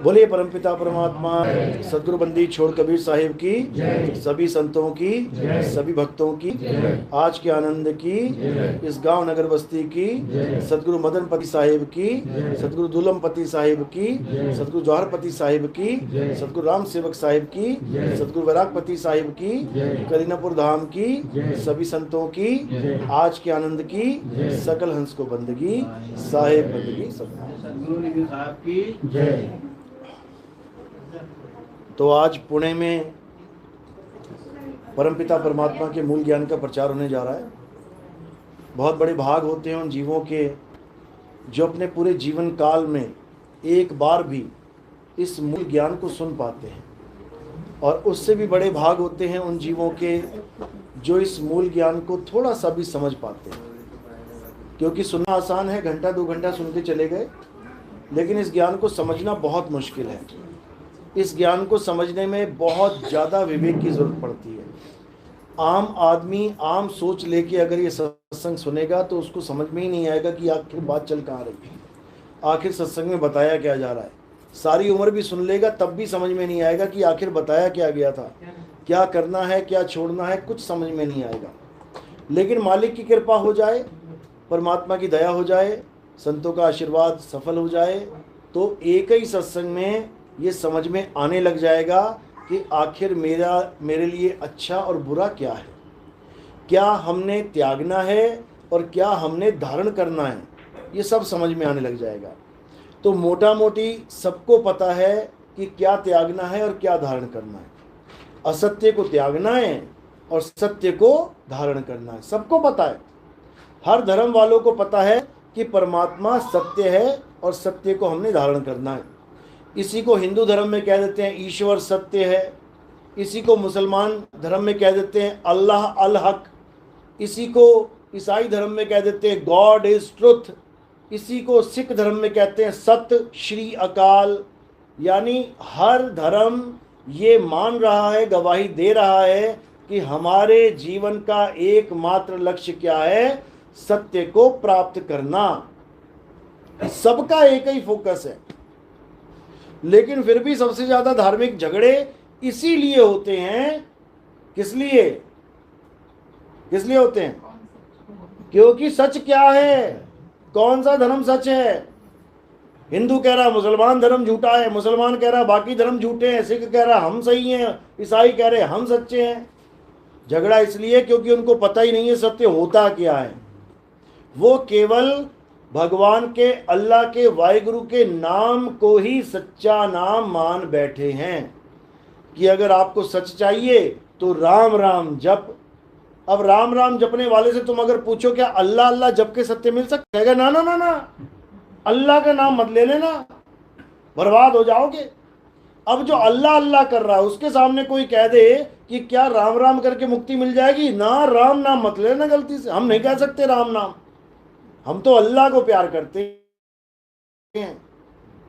बोलिए परमपिता परमात्मा सदगुरु बंदी छोड़ कबीर साहिब की, सभी संतों की, सभी भक्तों की, आज के आनंद की, इस गांव नगर बस्ती की, सदगुरु मदनपति साहिब की, सदगुरु दुलमपति साहिब की, सदगुरु जौहरपति साहिब की, सदगुरु राम सेवक साहिब की, सदगुरु वैरागपति साहिब की, करीनापुर धाम की, सभी संतों की, आज के आनंद की, सकल हंस को बंदगी, साहिब बंदगी सदगुरु साहब की जय। तो आज पुणे में परमपिता परमात्मा के मूल ज्ञान का प्रचार होने जा रहा है। बहुत बड़े भाग होते हैं उन जीवों के जो अपने पूरे जीवन काल में एक बार भी इस मूल ज्ञान को सुन पाते हैं, और उससे भी बड़े भाग होते हैं उन जीवों के जो इस मूल ज्ञान को थोड़ा सा भी समझ पाते हैं। क्योंकि सुनना आसान है, घंटा 2 घंटा सुन के चले गए, लेकिन इस ज्ञान को समझना बहुत मुश्किल है। इस ज्ञान को समझने में बहुत ज़्यादा विवेक की ज़रूरत पड़ती है। आम आदमी आम सोच लेके अगर ये सत्संग सुनेगा तो उसको समझ में ही नहीं आएगा कि आखिर बात चल कहाँ रही है, आखिर सत्संग में बताया क्या जा रहा है। सारी उम्र भी सुन लेगा तब भी समझ में नहीं आएगा कि आखिर बताया क्या गया था, क्या करना है, क्या छोड़ना है, कुछ समझ में नहीं आएगा। लेकिन मालिक की कृपा हो जाए, परमात्मा की दया हो जाए, संतों का आशीर्वाद सफल हो जाए, तो एक ही सत्संग में ये समझ में आने लग जाएगा कि आखिर मेरे लिए अच्छा और बुरा क्या है, क्या हमने त्यागना है और क्या हमने धारण करना है, ये सब समझ में आने लग जाएगा। तो मोटा मोटी सबको पता है कि क्या त्यागना है और क्या धारण करना है। असत्य को त्यागना है और सत्य को धारण करना है, सबको पता है। हर धर्म वालों को पता है कि परमात्मा सत्य है और सत्य को हमने धारण करना है। इसी को हिंदू धर्म में कह देते हैं ईश्वर सत्य है, इसी को मुसलमान धर्म में कह देते हैं अल्लाह अल हक, इसी को ईसाई धर्म में कह देते हैं गॉड इज ट्रुथ, इसी को सिख धर्म में कहते हैं सत्य श्री अकाल। यानी हर धर्म ये मान रहा है, गवाही दे रहा है कि हमारे जीवन का एकमात्र लक्ष्य क्या है, सत्य को प्राप्त करना। सबका एक ही फोकस है। लेकिन फिर भी सबसे ज्यादा धार्मिक झगड़े इसीलिए होते हैं। किस लिए होते हैं? क्योंकि सच क्या है, कौन सा धर्म सच है। हिंदू कह रहा मुसलमान धर्म झूठा है, मुसलमान कह रहा बाकी धर्म झूठे हैं, सिख कह रहा हम सही हैं, ईसाई कह रहे हम सच्चे हैं। झगड़ा इसलिए क्योंकि उनको पता ही नहीं है सत्य होता क्या है। वो केवल भगवान के, अल्लाह के, वाहिगुरु के नाम को ही सच्चा नाम मान बैठे हैं कि अगर आपको सच चाहिए तो राम राम जप। अब राम राम जपने वाले से तुम अगर पूछो क्या अल्लाह अल्लाह जप के सत्य मिल सकता है? ना ना ना ना, अल्लाह का नाम मत ले लेना, बर्बाद हो जाओगे। अब जो अल्लाह अल्लाह कर रहा है उसके सामने कोई कह दे कि क्या राम राम करके मुक्ति मिल जाएगी? ना, राम नाम मत लेना गलती से। हम नहीं कह सकते राम नाम, हम तो अल्लाह को प्यार करते हैं।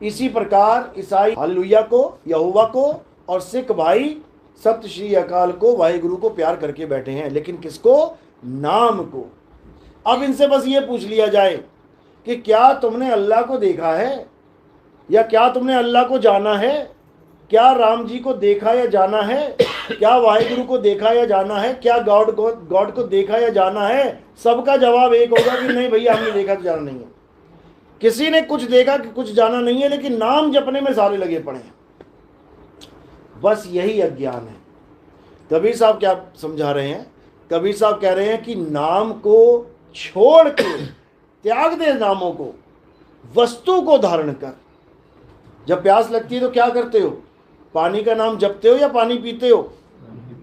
इसी प्रकार ईसाई हालेलुया को, यहोवा को, और सिख भाई सत्य श्री अकाल को, वाहिगुरु को प्यार करके बैठे हैं। लेकिन किसको? नाम को। अब इनसे बस ये पूछ लिया जाए कि क्या तुमने अल्लाह को देखा है, या क्या तुमने अल्लाह को जाना है? क्या राम जी को देखा या जाना है? क्या वाहिगुरु को देखा या जाना है? क्या गॉड को देखा या जाना है? सबका जवाब एक होगा कि नहीं भैया हमने देखा तो जाना नहीं है। किसी ने कुछ देखा कि कुछ जाना नहीं है, लेकिन नाम जपने में सारे लगे पड़े हैं। बस यही अज्ञान है। कबीर साहब क्या समझा रहे हैं? कबीर साहब कह रहे हैं कि नाम को छोड़ के त्याग दे, नामों को, वस्तु को धारण कर। जब प्यास लगती है तो क्या करते हो? पानी का नाम जपते हो या पानी पीते हो?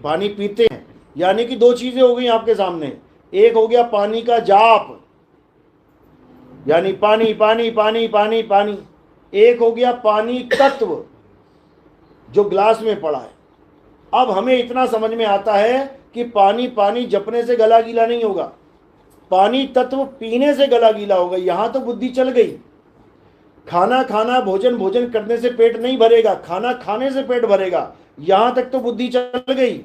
पानी पीते हैं। यानी कि 2 चीजें हो गई आपके सामने। एक हो गया पानी का जाप, यानी पानी पानी पानी पानी पानी। एक हो गया पानी तत्व जो ग्लास में पड़ा है। अब हमें इतना समझ में आता है कि पानी पानी जपने से गला गीला नहीं होगा, पानी तत्व पीने से गला गीला होगा। यहां तो बुद्धि चल गई। खाना खाना, भोजन भोजन करने से पेट नहीं भरेगा, खाना खाने से पेट भरेगा। यहां तक तो बुद्धि चल गई।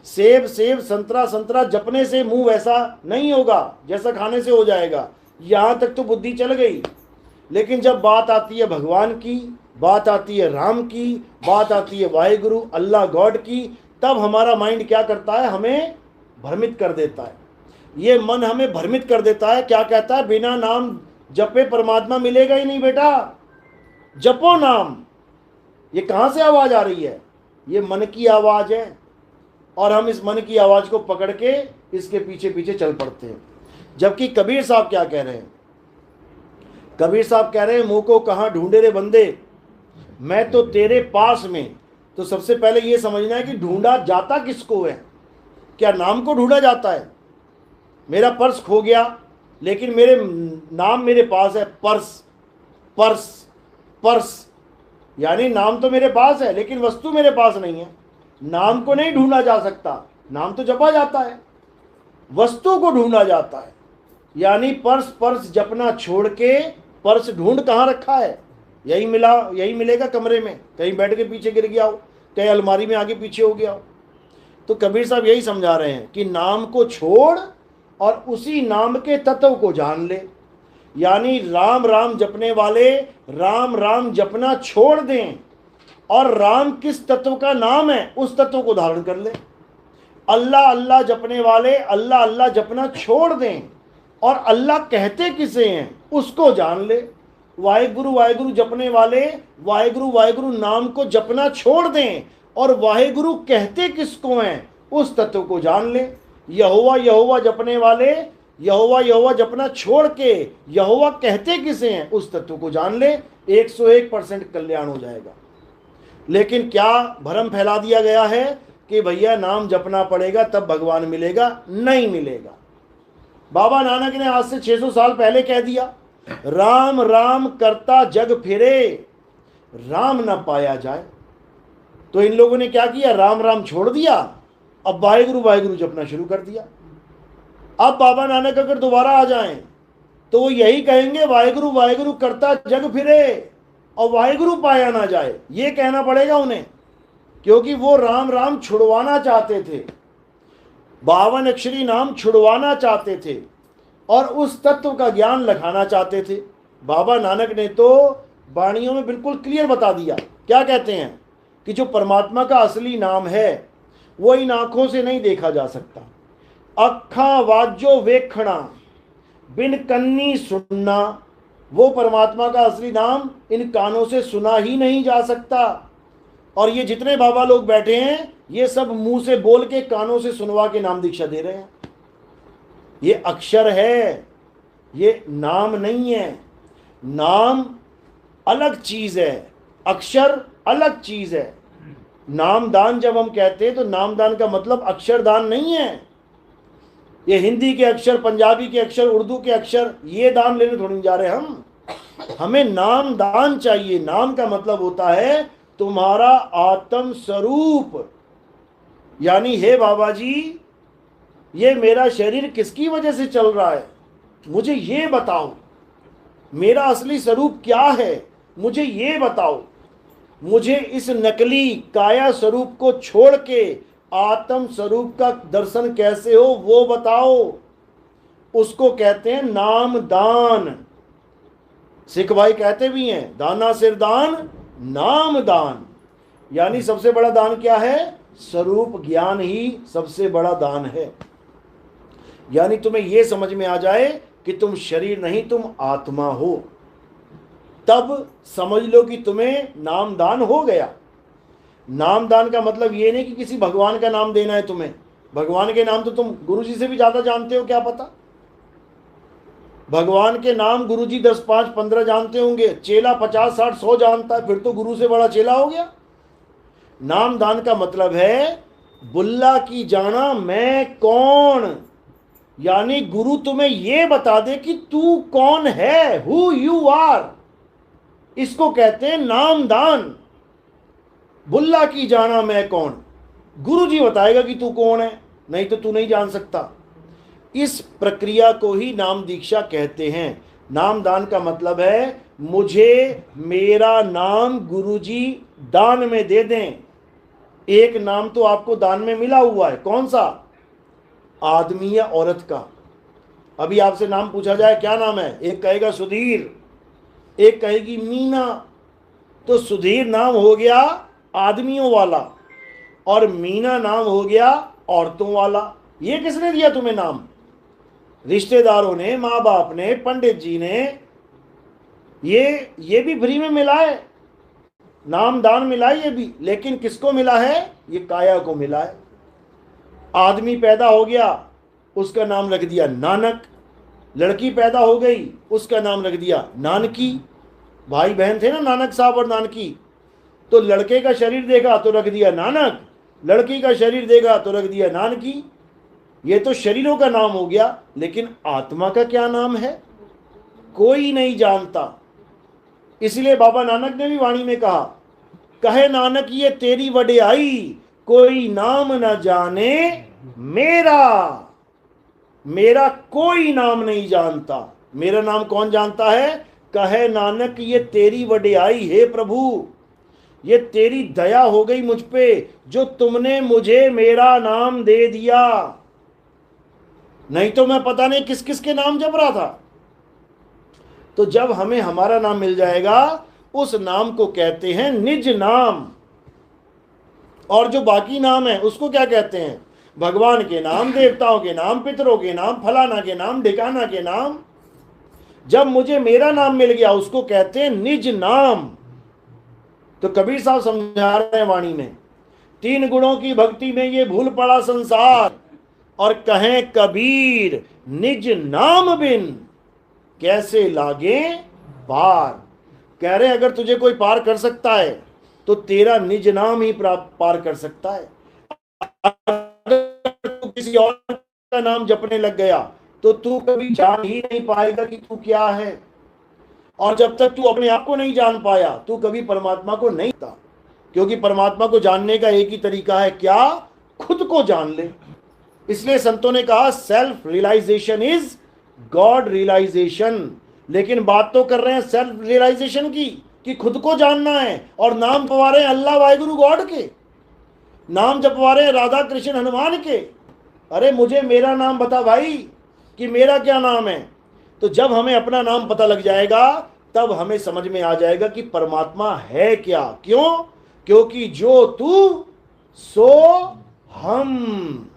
सेब सेब, संतरा संतरा जपने से मुंह वैसा नहीं होगा जैसा खाने से हो जाएगा। यहां तक तो बुद्धि चल गई। लेकिन जब बात आती है भगवान की, बात आती है राम की, बात आती है वाहेगुरु अल्लाह गॉड की, तब हमारा माइंड क्या करता है, हमें भ्रमित कर देता है। ये मन हमें भ्रमित कर देता है, क्या कहता है, बिना नाम जपे परमात्मा मिलेगा ही नहीं बेटा, जपो नाम। ये कहां से आवाज आ रही है, ये मन की आवाज है, और हम इस मन की आवाज को पकड़ के इसके पीछे पीछे चल पड़ते हैं। जबकि कबीर साहब क्या कह रहे हैं, कबीर साहब कह रहे हैं, मुंह को कहां ढूंढे रे बंदे, मैं तो तेरे पास में। तो सबसे पहले ये समझना है कि ढूंढा जाता किसको है, क्या नाम को ढूंढा जाता है। मेरा पर्स खो गया लेकिन मेरे नाम मेरे पास है, पर्स पर्स पर्स, यानी नाम तो मेरे पास है लेकिन वस्तु मेरे पास नहीं है। नाम को नहीं ढूंढा जा सकता, नाम तो जपा जाता है, वस्तु को ढूंढा जाता है। यानी पर्स पर्स जपना छोड़ के पर्स ढूंढ कहाँ रखा है, यही मिला, यही मिलेगा कमरे में, कहीं बेड के पीछे गिर गया हो, कहीं अलमारी में आगे पीछे हो गया हो। तो कबीर साहब यही समझा रहे हैं कि नाम को छोड़ और उसी नाम के तत्व को जान ले। यानी राम राम जपने वाले राम राम जपना छोड़ दें और राम किस तत्व का नाम है उस तत्व को धारण कर ले। अल्लाह अल्लाह जपने वाले अल्लाह अल्लाह जपना छोड़ दें और अल्लाह कहते किसे हैं उसको जान ले। वाहेगुरु वाहेगुरु जपने वाले वाहेगुरु वाहेगुरु नाम को जपना छोड़ दें और वाहेगुरु कहते किसको हैं उस तत्व को जान ले। यहोवा यहोवा जपने वाले यहोवा यहोवा जपना छोड़ के यहोवा कहते किसे हैं उस तत्व को जान ले, 101% कल्याण हो जाएगा। लेकिन क्या भ्रम फैला दिया गया है कि भैया नाम जपना पड़ेगा तब भगवान मिलेगा, नहीं मिलेगा। बाबा नानक ने आज से 600 साल पहले कह दिया, राम राम करता जग फिरे राम न पाया जाए। तो इन लोगों ने क्या किया, राम राम छोड़ दिया, अब वाहेगुरु वाहेगुरु जपना शुरू कर दिया। अब बाबा नानक अगर दोबारा आ जाएं तो वो यही कहेंगे, वाहेगुरु वाहेगुरु करता जग फिरे और वाहेगुरु पाया ना जाए, ये कहना पड़ेगा उन्हें, क्योंकि वो राम राम छुड़वाना चाहते थे, 52 अक्षरी नाम छुड़वाना चाहते थे और उस तत्व का ज्ञान लखाना चाहते थे। बाबा नानक ने तो वाणियों में बिल्कुल क्लियर बता दिया, क्या कहते हैं कि जो परमात्मा का असली नाम है वो इन आंखों से नहीं देखा जा सकता। अखा वाजो वेखना बिन कन्नी सुनना, वो परमात्मा का असली नाम इन कानों से सुना ही नहीं जा सकता। और ये जितने बाबा लोग बैठे हैं ये सब मुंह से बोल के कानों से सुनवा के नाम दीक्षा दे रहे हैं। ये अक्षर है, ये नाम नहीं है। नाम अलग चीज है, अक्षर अलग चीज है। नामदान जब हम कहते हैं तो नामदान का मतलब अक्षरदान नहीं है। ये हिंदी के अक्षर, पंजाबी के अक्षर, उर्दू के अक्षर, ये दान लेने थोड़ी जा रहे हम। हमें नाम दान चाहिए। नाम का मतलब होता है तुम्हारा आत्म स्वरूप। यानी हे बाबा जी, ये मेरा शरीर किसकी वजह से चल रहा है, मुझे ये बताओ। मेरा असली स्वरूप क्या है, मुझे ये बताओ। मुझे इस नकली काया स्वरूप को छोड़ के आत्म स्वरूप का दर्शन कैसे हो वो बताओ। उसको कहते हैं नाम दान। सिख भाई कहते भी हैं, दाना सिर दान नाम दान। यानी सबसे बड़ा दान क्या है, स्वरूप ज्ञान ही सबसे बड़ा दान है। यानी तुम्हें यह समझ में आ जाए कि तुम शरीर नहीं, तुम आत्मा हो, तब समझ लो कि तुम्हें नामदान हो गया। नामदान का मतलब ये नहीं कि किसी भगवान का नाम देना है तुम्हें। भगवान के नाम तो तुम गुरुजी से भी ज्यादा जानते हो, क्या पता। भगवान के नाम गुरुजी 10, 5, 15 जानते होंगे, चेला 50, 60, 100 जानता है, फिर तो गुरु से बड़ा चेला हो गया। नामदान का मतलब है बुल्ला की जाना मैं कौन। यानी गुरु तुम्हें यह बता दे कि तू कौन है, हु यू आर। इसको कहते हैं नामदान। बुल्ला की जाना मैं कौन, गुरु जी बताएगा कि तू कौन है, नहीं तो तू नहीं जान सकता। इस प्रक्रिया को ही नाम दीक्षा कहते हैं। नामदान का मतलब है मुझे मेरा नाम गुरुजी दान में दे दें। एक नाम तो आपको दान में मिला हुआ है, कौन सा, आदमी या औरत का। अभी आपसे नाम पूछा जाए क्या नाम है, एक कहेगा सुधीर, एक कहेगी मीना, तो सुधीर नाम हो गया आदमियों वाला और मीना नाम हो गया औरतों वाला। ये किसने दिया तुम्हें नाम? रिश्तेदारों ने, माँ बाप ने, पंडित जी ने। ये भी फ्री में मिला है, नाम दान मिला है ये भी, लेकिन किसको मिला है? ये काया को मिला है। आदमी पैदा हो गया, उसका नाम रख दिया नानक। लड़की पैदा हो गई, उसका नाम रख दिया नानकी। भाई बहन थे ना नानक साहब और नानकी। तो लड़के का शरीर देखा तो रख दिया नानक, लड़की का शरीर देखा तो रख दिया नानकी। ये तो शरीरों का नाम हो गया, लेकिन आत्मा का क्या नाम है कोई नहीं जानता। इसलिए बाबा नानक ने भी वाणी में कहा, कहे नानक ये तेरी वडियाई, कोई नाम न जाने मेरा। मेरा कोई नाम नहीं जानता, मेरा नाम कौन जानता है? कहे नानक ये तेरी वडियाई है प्रभु, ये तेरी दया हो गई मुझ पे जो तुमने मुझे मेरा नाम दे दिया। नहीं तो मैं पता नहीं किस किस के नाम जप रहा था। तो जब हमें हमारा नाम मिल जाएगा, उस नाम को कहते हैं निज नाम। और जो बाकी नाम है उसको क्या कहते हैं? भगवान के नाम, देवताओं के नाम, पितरों के नाम, फलाना के नाम, ढिकाना के नाम। जब मुझे मेरा नाम मिल गया उसको कहते हैं निज नाम। तो कबीर साहब समझा रहे हैं वाणी में, 3 गुणों की भक्ति में ये भूल पड़ा संसार, और कहें कबीर निज नाम बिन कैसे लागे पार। कह रहे अगर तुझे कोई पार कर सकता है तो तेरा निज नाम ही पार कर सकता है। अगर तू किसी और का नाम जपने लग गया तो तू कभी जान ही नहीं पाएगा कि तू क्या है। और जब तक तू अपने आप को नहीं जान पाया, तू कभी परमात्मा को नहीं जानता। क्योंकि परमात्मा को जानने का एक ही तरीका है, क्या? खुद को जान ले। इसलिए संतों ने कहा self realisation is God realisation. लेकिन बात तो कर रहे हैं सेल्फ रियलाइजेशन की, कि खुद को जानना है, और नाम पवा रहे हैं अल्लाह वाहिगुरु गॉड के, नाम जपवा रहे हैं राधा कृष्ण हनुमान के। अरे मुझे मेरा नाम बता भाई कि मेरा क्या नाम है। तो जब हमें अपना नाम पता लग जाएगा तब हमें समझ में आ जाएगा कि परमात्मा है क्या। क्यों? क्योंकि जो तू सो हम,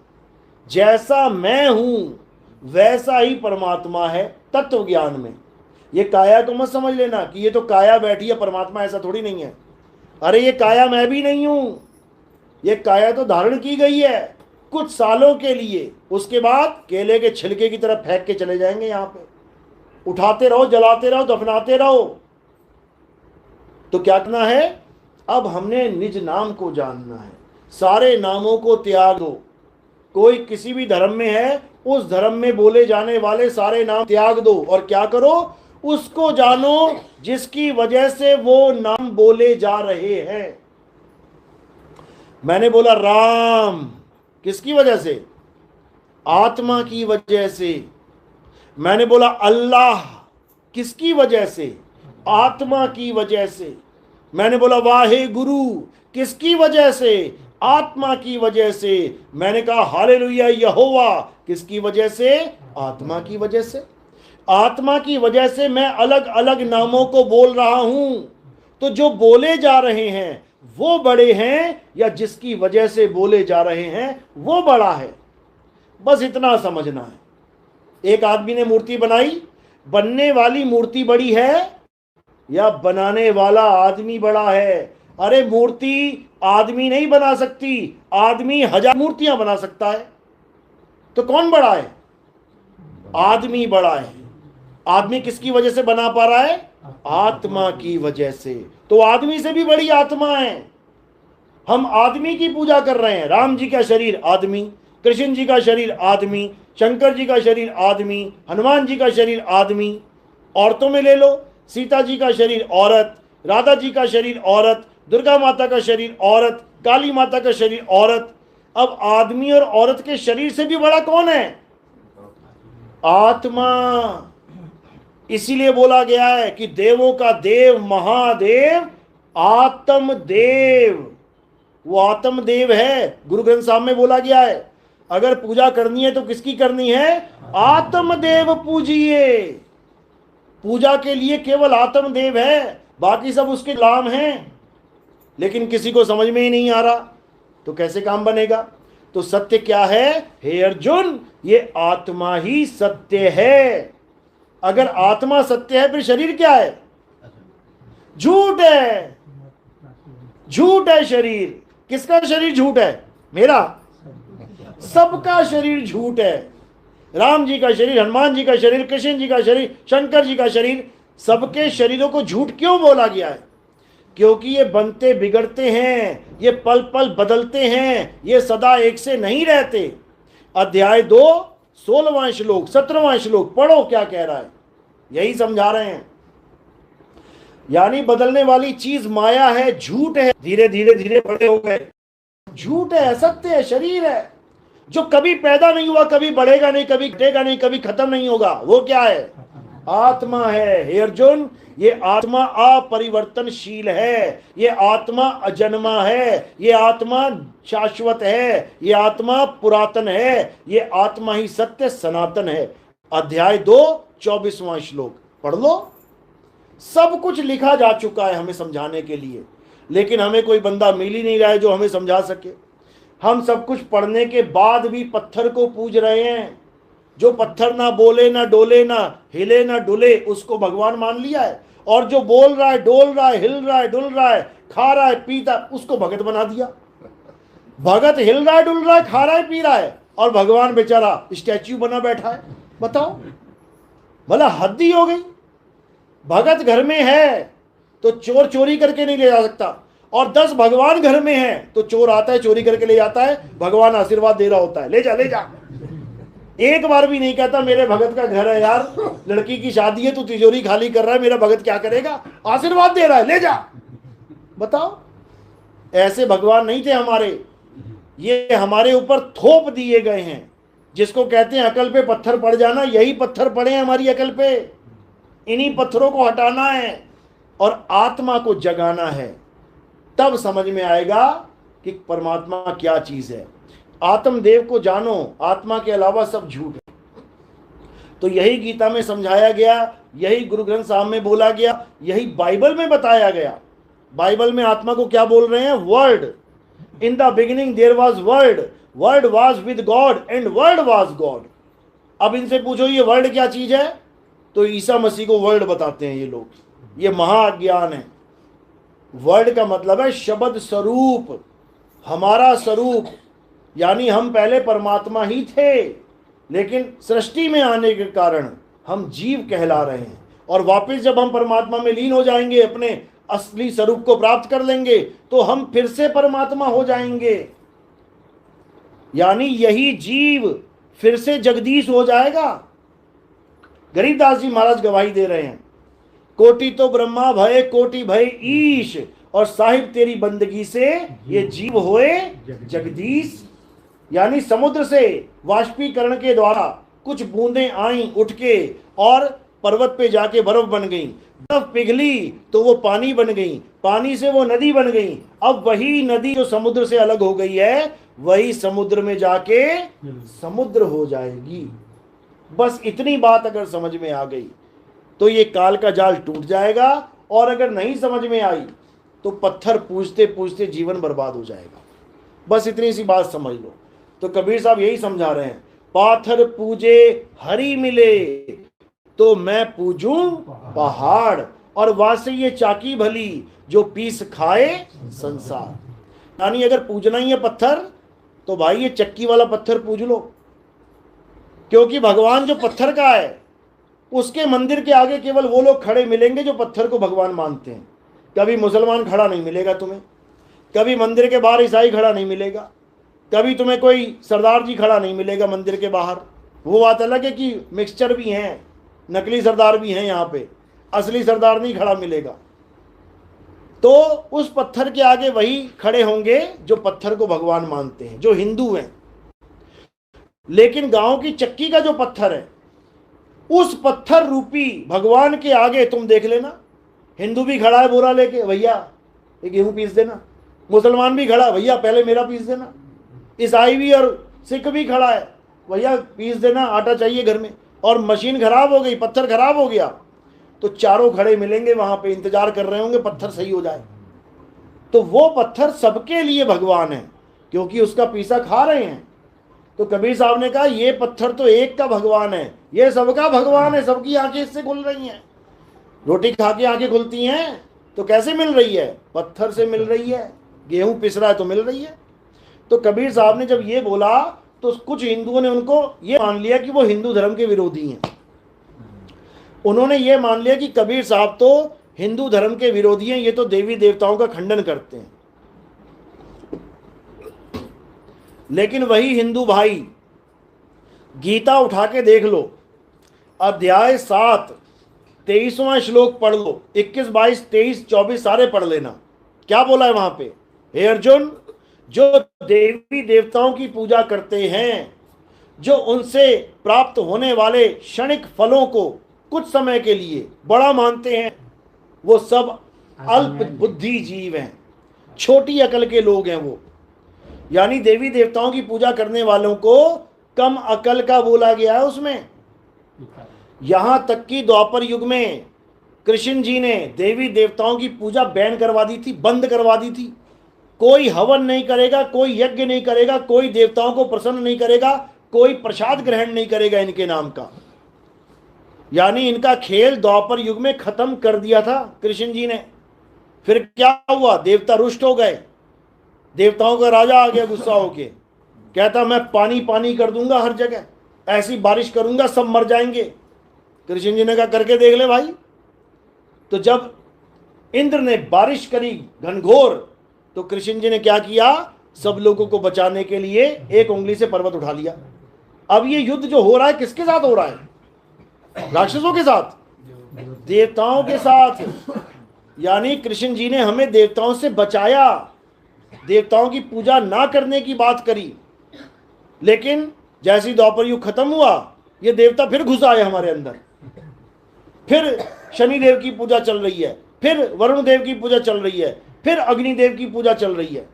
जैसा मैं हूं वैसा ही परमात्मा है तत्व ज्ञान में। ये काया तो मत समझ लेना कि ये तो काया बैठी है परमात्मा, ऐसा थोड़ी नहीं है। अरे ये काया मैं भी नहीं हूं, ये काया तो धारण की गई है कुछ सालों के लिए, उसके बाद केले के छिलके की तरफ फेंक के चले जाएंगे। यहां पे उठाते रहो, जलाते रहो, दफनाते रहो। तो क्या करना है? अब हमने निज नाम को जानना है। सारे नामों को त्याग दो। कोई किसी भी धर्म में है, उस धर्म में बोले जाने वाले सारे नाम त्याग दो, और क्या करो? उसको जानो जिसकी वजह से वो नाम बोले जा रहे हैं। मैंने बोला राम, किसकी वजह से? आत्मा की वजह से। मैंने बोला अल्लाह, किसकी वजह से? आत्मा की वजह से। मैंने बोला वाहे गुरु, किसकी वजह से? आत्मा की वजह से। मैंने कहा हालेलुया यहोवा, किसकी वजह से? आत्मा की वजह से। आत्मा की वजह से मैं अलग अलग नामों को बोल रहा हूं। तो जो बोले जा रहे हैं वो बड़े हैं, या जिसकी वजह से बोले जा रहे हैं वो बड़ा है? बस इतना समझना है। एक आदमी ने मूर्ति बनाई, बनने वाली मूर्ति बड़ी है या बनाने वाला आदमी बड़ा है? अरे मूर्ति आदमी नहीं बना सकती, आदमी 1000 मूर्तियां बना सकता है। तो कौन बड़ा है? आदमी बड़ा है। आदमी किसकी वजह से बना पा रहा है? आत्मा की वजह से। तो आदमी से भी बड़ी आत्मा है। हम आदमी की पूजा कर रहे हैं। राम जी का शरीर आदमी, कृष्ण जी का शरीर आदमी, शंकर जी का शरीर आदमी, हनुमान जी का शरीर आदमी। औरतों में ले लो, सीता जी का शरीर औरत, राधा जी का शरीर औरत, दुर्गा माता का शरीर औरत, काली माता का शरीर औरत। अब आदमी और औरत के शरीर से भी बड़ा कौन है? आत्मा। इसीलिए बोला गया है कि देवों का देव महादेव आत्मदेव, वो आत्मदेव है। गुरु ग्रंथ साहब में बोला गया है अगर पूजा करनी है तो किसकी करनी है? आत्मदेव पूजिए। पूजा के लिए केवल आत्मदेव है। बाकी सब उसके गुलाम हैं, लेकिन किसी को समझ में ही नहीं आ रहा, तो कैसे काम बनेगा? तो सत्य क्या है? हे अर्जुन, ये आत्मा ही सत्य है। अगर आत्मा सत्य है, फिर शरीर क्या है? झूठ है। झूठ है शरीर। किसका शरीर झूठ है? मेरा। सबका शरीर झूठ है। राम जी का शरीर, हनुमान जी का शरीर, कृष्ण जी का शरीर, शंकर जी का शरीर, सबके शरीरों को झूठ क्यों बोला गया है? क्योंकि ये बनते बिगड़ते हैं, ये पल पल बदलते हैं, ये सदा एक से नहीं रहते। अध्याय 2 16वां श्लोक 17वां श्लोक पढ़ो, क्या कह रहा है, यही समझा रहे हैं। यानी बदलने वाली चीज माया है, झूठ है। धीरे धीरे धीरे बड़े हो गए, झूठ है, असत्य है, शरीर है जो कभी पैदा नहीं हुआ, कभी बढ़ेगा नहीं, कभी घटेगा नहीं, कभी खत्म नहीं होगा। वो क्या है? आत्मा है। हे अर्जुन, ये आत्मा अपरिवर्तनशील है, ये आत्मा अजन्मा है, ये आत्मा शाश्वत है, ये आत्मा पुरातन है, ये आत्मा ही सत्य सनातन है। अध्याय 2 24वां श्लोक पढ़ लो। सब कुछ लिखा जा चुका है हमें समझाने के लिए, लेकिन हमें कोई बंदा मिल ही नहीं रहा है जो हमें समझा सके। हम सब कुछ पढ़ने के बाद भी पत्थर को पूज रहे हैं। जो पत्थर ना बोले, ना डोले, ना हिले, ना डुले, उसको भगवान मान लिया है। और जो बोल रहा है, डोल रहा है, हिल रहा है, डुल रहा है, खा रहा है, पीता, उसको भगत बना दिया। भगत हिल रहा है, डुल रहा है, खा रहा है, पी रहा है, और भगवान बेचारा स्टैच्यू बना बैठा है। बताओ, भला हद ही हो गई। भगत घर में है तो चोर चोरी करके नहीं ले जा सकता, और 10 भगवान घर में है तो चोर आता है, चोरी करके ले जाता है, भगवान आशीर्वाद दे रहा होता है, ले जा ले जा। एक बार भी नहीं कहता मेरे भगत का घर है यार, लड़की की शादी है, तू तिजोरी खाली कर रहा है, मेरा भगत क्या करेगा, आशीर्वाद दे रहा है, ले जा। बताओ, ऐसे भगवान नहीं थे हमारे, ये हमारे ऊपर थोप दिए गए हैं। जिसको कहते हैं अकल पे पत्थर पड़ जाना, यही पत्थर पड़े हैं हमारी अकल पे। इन्हीं पत्थरों को हटाना है और आत्मा को जगाना है, तब समझ में आएगा कि परमात्मा क्या चीज है। आत्मदेव को जानो, आत्मा के अलावा सब झूठ है। तो यही गीता में समझाया गया, यही गुरु ग्रंथ साहब में बोला गया, यही बाइबल में बताया गया। बाइबल में आत्मा को क्या बोल रहे हैं? Word. In the beginning there was word, word was with God and word was God. अब इनसे पूछो ये वर्ड क्या चीज है, तो ईसा मसीह को वर्ड बताते हैं ये लोग। ये महाज्ञान है। वर्ड का मतलब है शब्द स्वरूप, हमारा स्वरूप। यानी हम पहले परमात्मा ही थे, लेकिन सृष्टि में आने के कारण हम जीव कहला रहे हैं। और वापस जब हम परमात्मा में लीन हो जाएंगे, अपने असली स्वरूप को प्राप्त कर लेंगे, तो हम फिर से परमात्मा हो जाएंगे। यानी यही जीव फिर से जगदीश हो जाएगा। गरीबदास जी महाराज गवाही दे रहे हैं, कोटि तो ब्रह्मा भय, कोटि भय ईश, और साहिब तेरी बंदगी से ये जीव होए जगदीश। यानी समुद्र से वाष्पीकरण के द्वारा कुछ बूंदें आई उठ के, और पर्वत पे जाके बर्फ बन गई, बर्फ पिघली तो वो पानी बन गई, पानी से वो नदी बन गई। अब वही नदी जो समुद्र से अलग हो गई है, वही समुद्र में जाके समुद्र हो जाएगी। बस इतनी बात अगर समझ में आ गई तो ये काल का जाल टूट जाएगा, और अगर नहीं समझ में आई तो पत्थर पूजते पूजते जीवन बर्बाद हो जाएगा। बस इतनी सी बात समझ लो। तो कबीर साहब यही समझा रहे हैं, पाथर पूजे हरि मिले तो मैं पूजूं पहाड़, और वासे ये चाकी भली जो पीस खाए संसार। यानी अगर पूजना ही है पत्थर, तो भाई ये चक्की वाला पत्थर पूज लो, क्योंकि भगवान जो पत्थर का है, उसके मंदिर के आगे केवल वो लोग खड़े मिलेंगे जो पत्थर को भगवान मानते हैं। कभी मुसलमान खड़ा नहीं मिलेगा तुम्हें, कभी मंदिर के बाहर ईसाई खड़ा नहीं मिलेगा, कभी तुम्हें कोई सरदार जी खड़ा नहीं मिलेगा मंदिर के बाहर। वो बात अलग है कि मिक्सचर भी हैं, नकली सरदार भी हैं यहाँ पे, असली सरदार नहीं खड़ा मिलेगा। तो उस पत्थर के आगे वही खड़े होंगे जो पत्थर को भगवान मानते हैं, जो हिंदू हैं। लेकिन गांव की चक्की का जो पत्थर है, उस पत्थर रूपी भगवान के आगे तुम देख लेना, हिंदू भी खड़ा है बोरा लेके, भैया ये गेहूं पीस देना। मुसलमान भी खड़ा, भैया पहले मेरा पीस देना। ईसाई भी और सिख भी खड़ा है, भैया पीस देना, आटा चाहिए घर में। और मशीन खराब हो गई, पत्थर खराब हो गया, तो चारों खड़े मिलेंगे वहां पे, इंतजार कर रहे होंगे पत्थर सही हो जाए। तो वो पत्थर सबके लिए भगवान है, क्योंकि उसका पीसा खा रहे हैं। तो कबीर साहब ने कहा ये पत्थर तो एक का भगवान है, ये सबका भगवान है, सबकी आंखें इससे खुल रही हैं। रोटी खा के आंखें खुलती हैं तो कैसे मिल रही है? पत्थर से मिल रही है। गेहूं पिस रहा है तो मिल रही है। तो कबीर साहब ने जब ये बोला तो कुछ हिंदुओं ने उनको ये मान लिया कि वो हिंदू धर्म के विरोधी हैं। उन्होंने ये मान लिया कि कबीर साहब तो हिंदू धर्म के विरोधी हैं, ये तो देवी देवताओं का खंडन करते हैं। लेकिन वही हिंदू भाई गीता उठा के देख लो, अध्याय 7 23वां श्लोक पढ़ लो, 21, 22, 23, 24 सारे पढ़ लेना। क्या बोला है वहां पे? हे अर्जुन, जो देवी देवताओं की पूजा करते हैं, जो उनसे प्राप्त होने वाले क्षणिक फलों को कुछ समय के लिए बड़ा मानते हैं, वो सब अल्प बुद्धि जीव हैं, छोटी अकल के लोग हैं वो। यानी देवी देवताओं की पूजा करने वालों को कम अकल का बोला गया है उसमें। यहां तक कि द्वापर युग में कृष्ण जी ने देवी देवताओं की पूजा बैन करवा दी थी, बंद करवा दी थी। कोई हवन नहीं करेगा, कोई यज्ञ नहीं करेगा, कोई देवताओं को प्रसन्न नहीं करेगा, कोई प्रसाद ग्रहण नहीं करेगा इनके नाम का। यानी इनका खेल द्वापर युग में खत्म कर दिया था कृष्ण जी ने। फिर क्या हुआ? देवता रुष्ट हो गए, देवताओं का राजा आ गया गुस्सा होके, कहता मैं पानी पानी कर दूंगा हर जगह, ऐसी बारिश करूंगा सब मर जाएंगे। कृष्ण जी ने कहा करके देख ले भाई। तो जब इंद्र ने बारिश करी घनघोर, तो कृष्ण जी ने क्या किया? सब लोगों को बचाने के लिए एक उंगली से पर्वत उठा लिया। अब ये युद्ध जो हो रहा है किसके साथ हो रहा है? राक्षसों के साथ, देवताओं के साथ। यानी कृष्ण जी ने हमें देवताओं से बचाया, देवताओं की पूजा ना करने की बात करी। लेकिन जैसी द्वापर युग खत्म हुआ, ये देवता फिर घुस आए हमारे अंदर। फिर शनि देव की पूजा चल रही है, फिर वरुण देव की पूजा चल रही है, फिर अग्निदेव की पूजा चल रही है,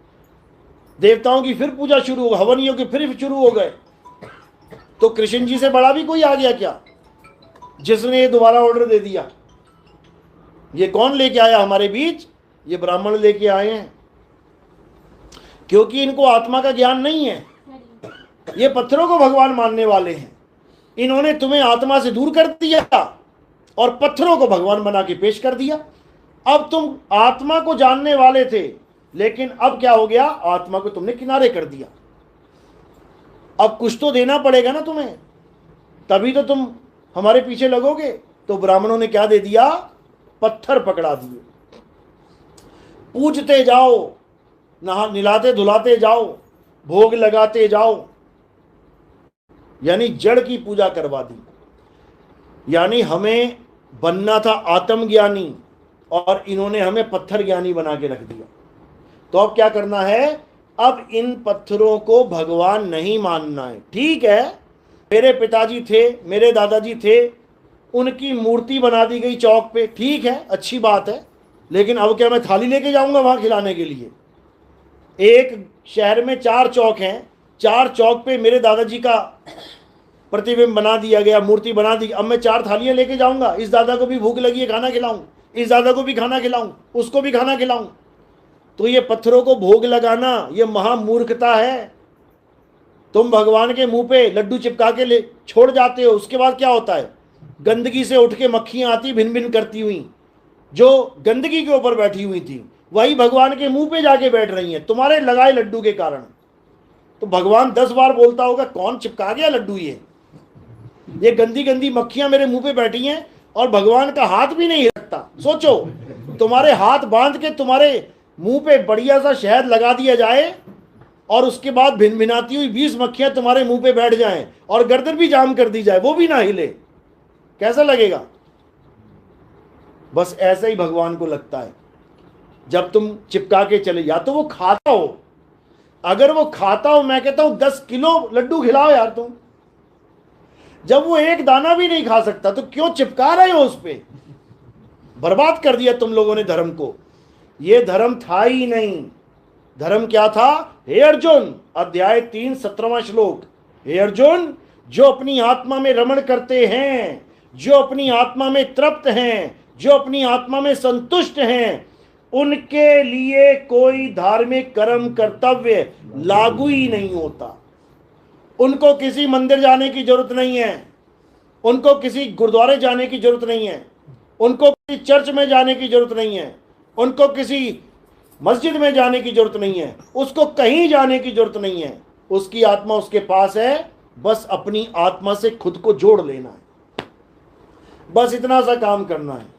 देवताओं की फिर पूजा शुरू हो, हवन यज्ञ फिर शुरू हो गए। तो कृष्ण जी से बड़ा भी कोई आ गया क्या, जिसने ये दोबारा ऑर्डर दे दिया? ये कौन लेके आया हमारे बीच? ये ब्राह्मण लेके आए हैं, क्योंकि इनको आत्मा का ज्ञान नहीं है। ये पत्थरों को भगवान मानने वाले हैं। इन्होंने तुम्हें आत्मा से दूर कर दिया और पत्थरों को भगवान बना के पेश कर दिया। अब तुम आत्मा को जानने वाले थे, लेकिन अब क्या हो गया? आत्मा को तुमने किनारे कर दिया। अब कुछ तो देना पड़ेगा ना तुम्हें, तभी तो तुम हमारे पीछे लगोगे। तो ब्राह्मणों ने क्या दे दिया? पत्थर पकड़ा दिए। पूजते जाओ, निलाते धुलाते जाओ, भोग लगाते जाओ, यानी जड़ की पूजा करवा दी। यानी हमें बनना था आत्मज्ञानी और इन्होंने हमें पत्थर ज्ञानी बना के रख दिया। तो अब क्या करना है? अब इन पत्थरों को भगवान नहीं मानना है। ठीक है, मेरे पिताजी थे, मेरे दादाजी थे, उनकी मूर्ति बना दी गई चौक पे, ठीक है, अच्छी बात है। लेकिन अब क्या मैं थाली लेके जाऊंगा वहां खिलाने के लिए? एक शहर में 4 चौक हैं, 4 चौक पे मेरे दादाजी का प्रतिबिंब बना दिया गया, मूर्ति बना दी। अब मैं 4 थालियां लेके जाऊंगा, इस दादा को भी भूख लगी है खाना खिलाऊं, इस दादा को भी खाना खिलाऊं, उसको भी खाना खिलाऊं। तो ये पत्थरों को भोग लगाना ये महामूर्खता है। तुम भगवान के मुंह पे लड्डू चिपका के ले छोड़ जाते हो, उसके बाद क्या होता है? गंदगी से उठ के मक्खियां आती भिन भिन करती हुई, जो गंदगी के ऊपर बैठी हुई थी वही भगवान के मुंह पे जाके बैठ रही हैं तुम्हारे लगाए लड्डू के कारण। तो भगवान 10 बार बोलता होगा कौन चिपका गया लड्डू, ये गंदी गंदी मक्खियां मेरे मुंह पे बैठी हैं और भगवान का हाथ भी नहीं हिलता। सोचो, तुम्हारे हाथ बांध के तुम्हारे मुंह पे बढ़िया सा शहद लगा दिया जाए और उसके बाद भिन भिनाती हुई 20 मक्खियां तुम्हारे मुंह पे बैठ जाएं और गर्दन भी जाम कर दी जाए, वो भी ना हिले, कैसा लगेगा? बस ऐसा ही भगवान को लगता है जब तुम चिपका के चले। या तो वो खाता हो, अगर वो खाता हो, मैं कहता हूं 10 किलो लड्डू खिलाओ यार तुम। जब वो एक दाना भी नहीं खा सकता तो क्यों चिपका रहे हो उस पे? बर्बाद कर दिया तुम लोगों ने धर्म को। ये धर्म था ही नहीं। धर्म क्या था? हे अर्जुन, अध्याय 3 17वां श्लोक, हे अर्जुन, जो अपनी आत्मा में रमण करते हैं जो अपनी आत्मा में तृप्त हैं, जो अपनी आत्मा में संतुष्ट हैं, उनके लिए कोई धार्मिक कर्म कर्तव्य लागू ही नहीं होता। उनको किसी मंदिर जाने की जरूरत नहीं है, उनको किसी गुरुद्वारे जाने की जरूरत नहीं है, उनको किसी चर्च में जाने की जरूरत नहीं है, उनको किसी मस्जिद में जाने की जरूरत नहीं है, उसको कहीं जाने की जरूरत नहीं है। उसकी आत्मा उसके पास है, बस अपनी आत्मा से खुद को जोड़ लेना है, बस इतना सा काम करना है।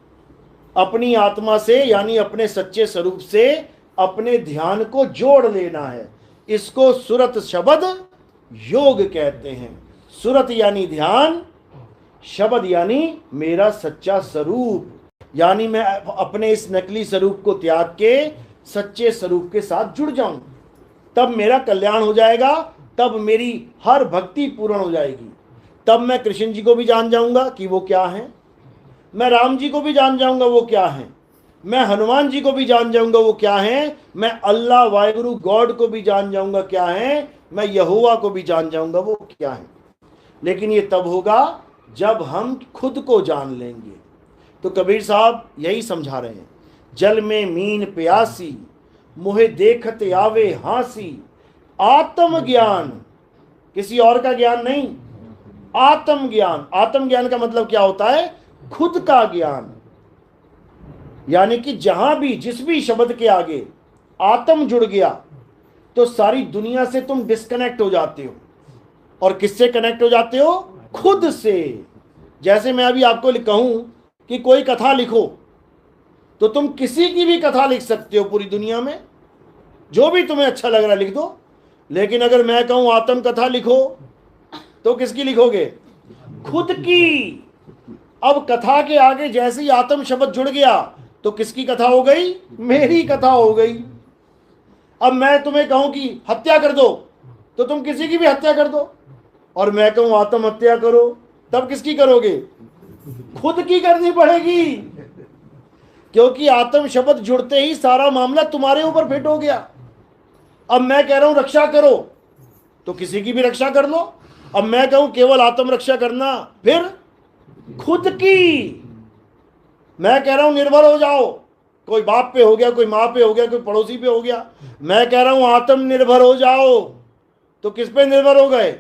अपनी आत्मा से यानी अपने सच्चे स्वरूप से अपने ध्यान को जोड़ लेना है। इसको सुरत शब्द योग कहते हैं। सुरत यानी ध्यान, शब्द यानी मेरा सच्चा स्वरूप, यानी मैं अपने इस नकली स्वरूप को त्याग के सच्चे स्वरूप के साथ जुड़ जाऊं, तब मेरा कल्याण हो जाएगा, तब मेरी हर भक्ति पूर्ण हो जाएगी। तब मैं कृष्ण जी को भी जान जाऊंगा कि वो क्या है, मैं राम जी को भी जान जाऊंगा वो क्या है, मैं हनुमान जी को भी जान जाऊंगा वो क्या है, मैं अल्लाह वाहिगुरु गॉड को भी जान जाऊंगा क्या है, मैं यहोवा को भी जान जाऊंगा वो क्या है। लेकिन ये तब होगा जब हम खुद को जान लेंगे। तो कबीर साहब यही समझा रहे हैं, जल में मीन प्यासी, मुहे देखत आवे हासी। आत्म ज्ञान, किसी और का ज्ञान नहीं, आत्म ज्ञान। आत्म ज्ञान का मतलब क्या होता है? खुद का ज्ञान। यानी कि जहां भी जिस भी शब्द के आगे आत्म जुड़ गया तो सारी दुनिया से तुम डिस्कनेक्ट हो जाते हो। और किससे कनेक्ट हो जाते हो? खुद से। जैसे मैं अभी आपको कहूं कि कोई कथा लिखो, तो तुम किसी की भी कथा लिख सकते हो पूरी दुनिया में, जो भी तुम्हें अच्छा लग रहा है लिख दो। लेकिन अगर मैं कहूं आत्म कथा लिखो, तो किसकी लिखोगे? खुद की। अब कथा के आगे जैसे ही आत्म शब्द जुड़ गया तो किसकी कथा हो गई? मेरी कथा हो गई। अब मैं तुम्हें कहूं कि हत्या कर दो, तो तुम किसी की भी हत्या कर दो। और मैं कहूं आत्म हत्या करो, तब किसकी करोगे? खुद की करनी पड़ेगी, क्योंकि आत्म शब्द जुड़ते ही सारा मामला तुम्हारे ऊपर फिट हो गया। अब मैं कह रहा हूं रक्षा करो, तो किसी की भी रक्षा कर लो। अब मैं कहूं केवल आत्म रक्षा करना, फिर खुद की। मैं कह रहा हूं निर्भर हो जाओ, कोई बाप पे हो गया, कोई माँ पे हो गया, कोई पड़ोसी पे हो गया। मैं कह रहा हूं आत्मनिर्भर हो जाओ, तो किस पे निर्भर हो गए?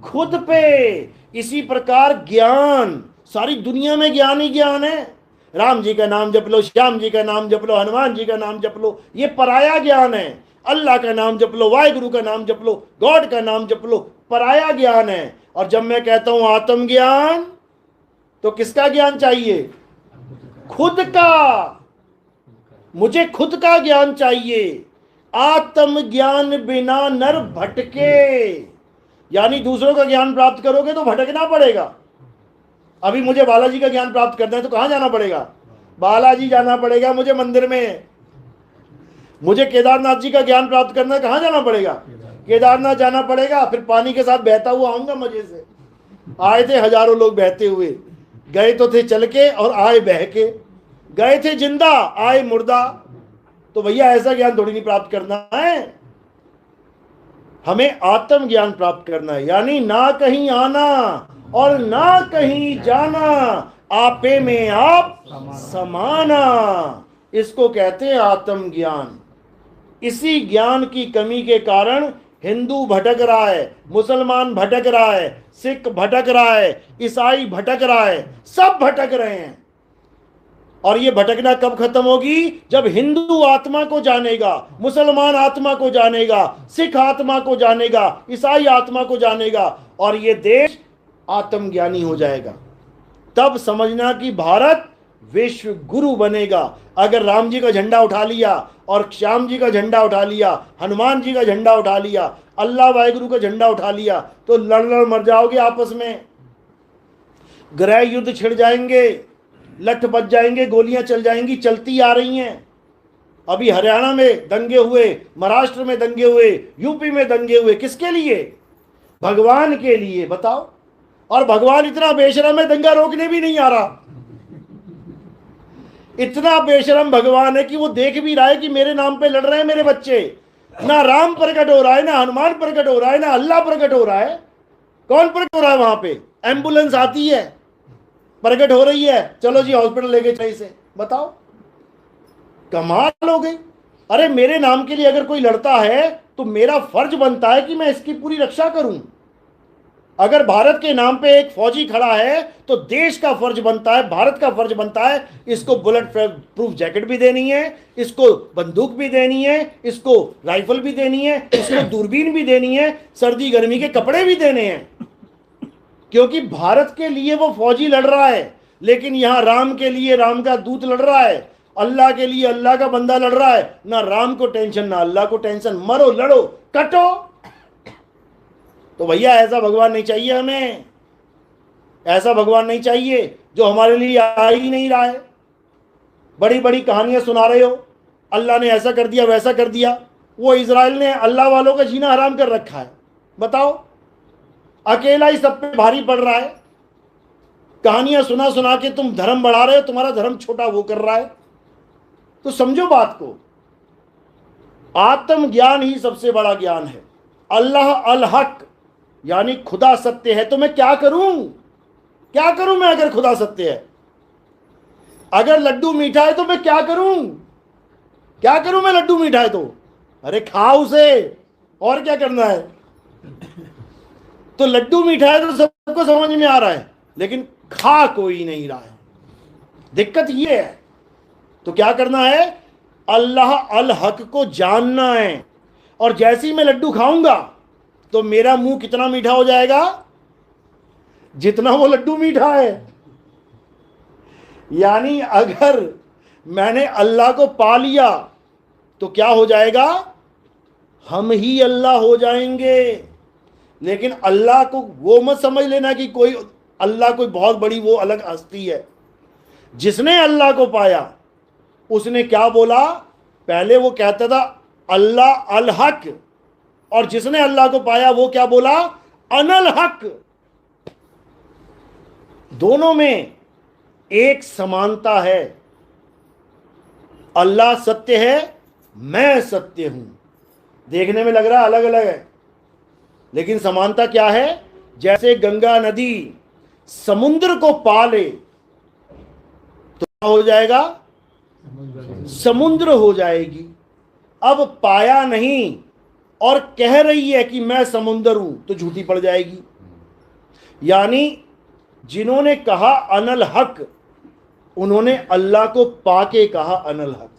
खुद पे। इसी प्रकार ज्ञान, सारी दुनिया में ज्ञान ही ज्ञान है। राम जी का नाम जप लो, श्याम जी का नाम जप लो, हनुमान जी का नाम जप लो, ये पराया ज्ञान है। अल्लाह का नाम जप लो, वाहिगुरु का नाम जप लो, गॉड का नाम जप लो, पराया ज्ञान है। और जब मैं कहता हूं आत्मज्ञान, तो किसका ज्ञान चाहिए? खुद का। मुझे खुद का ज्ञान चाहिए। आत्म ज्ञान बिना नर भटके, यानी दूसरों का ज्ञान प्राप्त करोगे तो भटकना पड़ेगा। अभी मुझे बालाजी का ज्ञान प्राप्त करना है तो कहां जाना पड़ेगा? बालाजी जाना पड़ेगा मुझे मंदिर में। मुझे केदारनाथ जी का ज्ञान प्राप्त करना है, कहां जाना पड़ेगा? केदारनाथ जाना पड़ेगा। फिर पानी के साथ बहता हुआ आऊंगा मजे से। आए थे हजारों लोग बहते हुए, गए तो थे चल के और आए बह के, गए थे जिंदा आए मुर्दा। तो भैया ऐसा ज्ञान थोड़ी नहीं प्राप्त करना है, हमें आत्म ज्ञान प्राप्त करना है। यानी ना कहीं आना और ना कहीं जाना, आपे में आप समाना, इसको कहते हैं आत्म ज्ञान। इसी ज्ञान की कमी के कारण हिंदू भटक रहा है, मुसलमान भटक रहा है, सिख भटक रहा है, ईसाई भटक रहा है, सब भटक रहे हैं। और ये भटकना कब खत्म होगी? जब हिंदू आत्मा को जानेगा, मुसलमान आत्मा को जानेगा, सिख आत्मा को जानेगा, ईसाई आत्मा को जानेगा, और ये देश आत्मज्ञानी हो जाएगा। तब समझना कि भारत विश्व गुरु बनेगा। अगर राम जी का झंडा उठा लिया और श्याम जी का झंडा उठा लिया, हनुमान जी का झंडा उठा लिया, अल्लाह वाहिगुरु का झंडा उठा लिया, तो लड़ मर जाओगे आपस में। गृह युद्ध छिड़ जाएंगे, लठ बज जाएंगे, गोलियां चल जाएंगी, चलती आ रही हैं। अभी हरियाणा में दंगे हुए, महाराष्ट्र में दंगे हुए, यूपी में दंगे हुए, किसके लिए? भगवान के लिए। बताओ। और भगवान इतना बेशरम है, दंगा रोकने भी नहीं आ रहा। इतना बेशरम भगवान है कि वो देख भी रहा है कि मेरे नाम पे लड़ रहे हैं मेरे बच्चे। ना राम प्रकट हो रहा है, ना हनुमान प्रकट हो रहा है, ना अल्लाह प्रकट हो रहा है। कौन प्रकट हो रहा है वहां पे? एम्बुलेंस आती है, प्रकट हो रही है, चलो जी हॉस्पिटल लेके चले इसे। बताओ, कमाल हो गई। अरे मेरे नाम के लिए अगर कोई लड़ता है तो मेरा फर्ज बनता है कि मैं इसकी पूरी रक्षा करूं। अगर भारत के नाम पे एक फौजी खड़ा है तो देश का फर्ज बनता है, भारत का फर्ज बनता है, इसको बुलेट प्रूफ जैकेट भी देनी है, इसको बंदूक भी देनी है, इसको राइफल भी देनी है, इसको दूरबीन भी देनी है, सर्दी गर्मी के कपड़े भी देने हैं, क्योंकि भारत के लिए वो फौजी लड़ रहा है। लेकिन यहां राम के लिए राम का दूत लड़ रहा है, अल्लाह के लिए अल्लाह का बंदा लड़ रहा है। ना राम को टेंशन ना अल्लाह को टेंशन, मरो लड़ो कटो। तो भैया ऐसा भगवान नहीं चाहिए हमें, ऐसा भगवान नहीं चाहिए जो हमारे लिए आ ही नहीं रहा है। बड़ी बड़ी कहानियां सुना रहे हो, अल्लाह ने ऐसा कर दिया वैसा कर दिया। वो इजराइल ने अल्लाह वालों का जीना हराम कर रखा है। बताओ, अकेला ही सब पे भारी पड़ रहा है। कहानियां सुना सुना के तुम धर्म बढ़ा रहे हो, तुम्हारा धर्म छोटा वो कर रहा है। तो समझो बात को, आत्मज्ञान ही सबसे बड़ा ज्ञान है। अल्लाह अल हक यानी खुदा सत्य है। तो मैं क्या करूं, क्या करूं मैं अगर खुदा सत्य है? अगर लड्डू मीठा है तो मैं क्या करूं, क्या करूं मैं लड्डू मीठा है तो? अरे खा उसे, और क्या करना है। तो लड्डू मीठा है तो सबको समझ में आ रहा है, लेकिन खा कोई नहीं रहा है। दिक्कत ये है। तो क्या करना है? अल्लाह अल हक को जानना है। और जैसे ही मैं लड्डू खाऊंगा तो मेरा मुंह कितना मीठा हो जाएगा? जितना वो लड्डू मीठा है। यानी अगर मैंने अल्लाह को पा लिया तो क्या हो जाएगा? हम ही अल्लाह हो जाएंगे। लेकिन अल्लाह को वो मत समझ लेना कि कोई अल्लाह कोई बहुत बड़ी वो अलग हस्ती है। जिसने अल्लाह को पाया उसने क्या बोला? पहले वो कहता था अल्लाह अल हक, और जिसने अल्लाह को पाया वो क्या बोला? अनल हक। दोनों में एक समानता है। अल्लाह सत्य है, मैं सत्य हूं। देखने में लग रहा है अलग अलग है, लेकिन समानता क्या है? जैसे गंगा नदी समुद्र को पा ले तो क्या हो जाएगा? समुद्र हो जाएगी। अब पाया नहीं और कह रही है कि मैं समुद्र हूं तो झूठी पड़ जाएगी। यानी जिन्होंने कहा अनल हक, उन्होंने अल्लाह को पाके कहा अनल हक।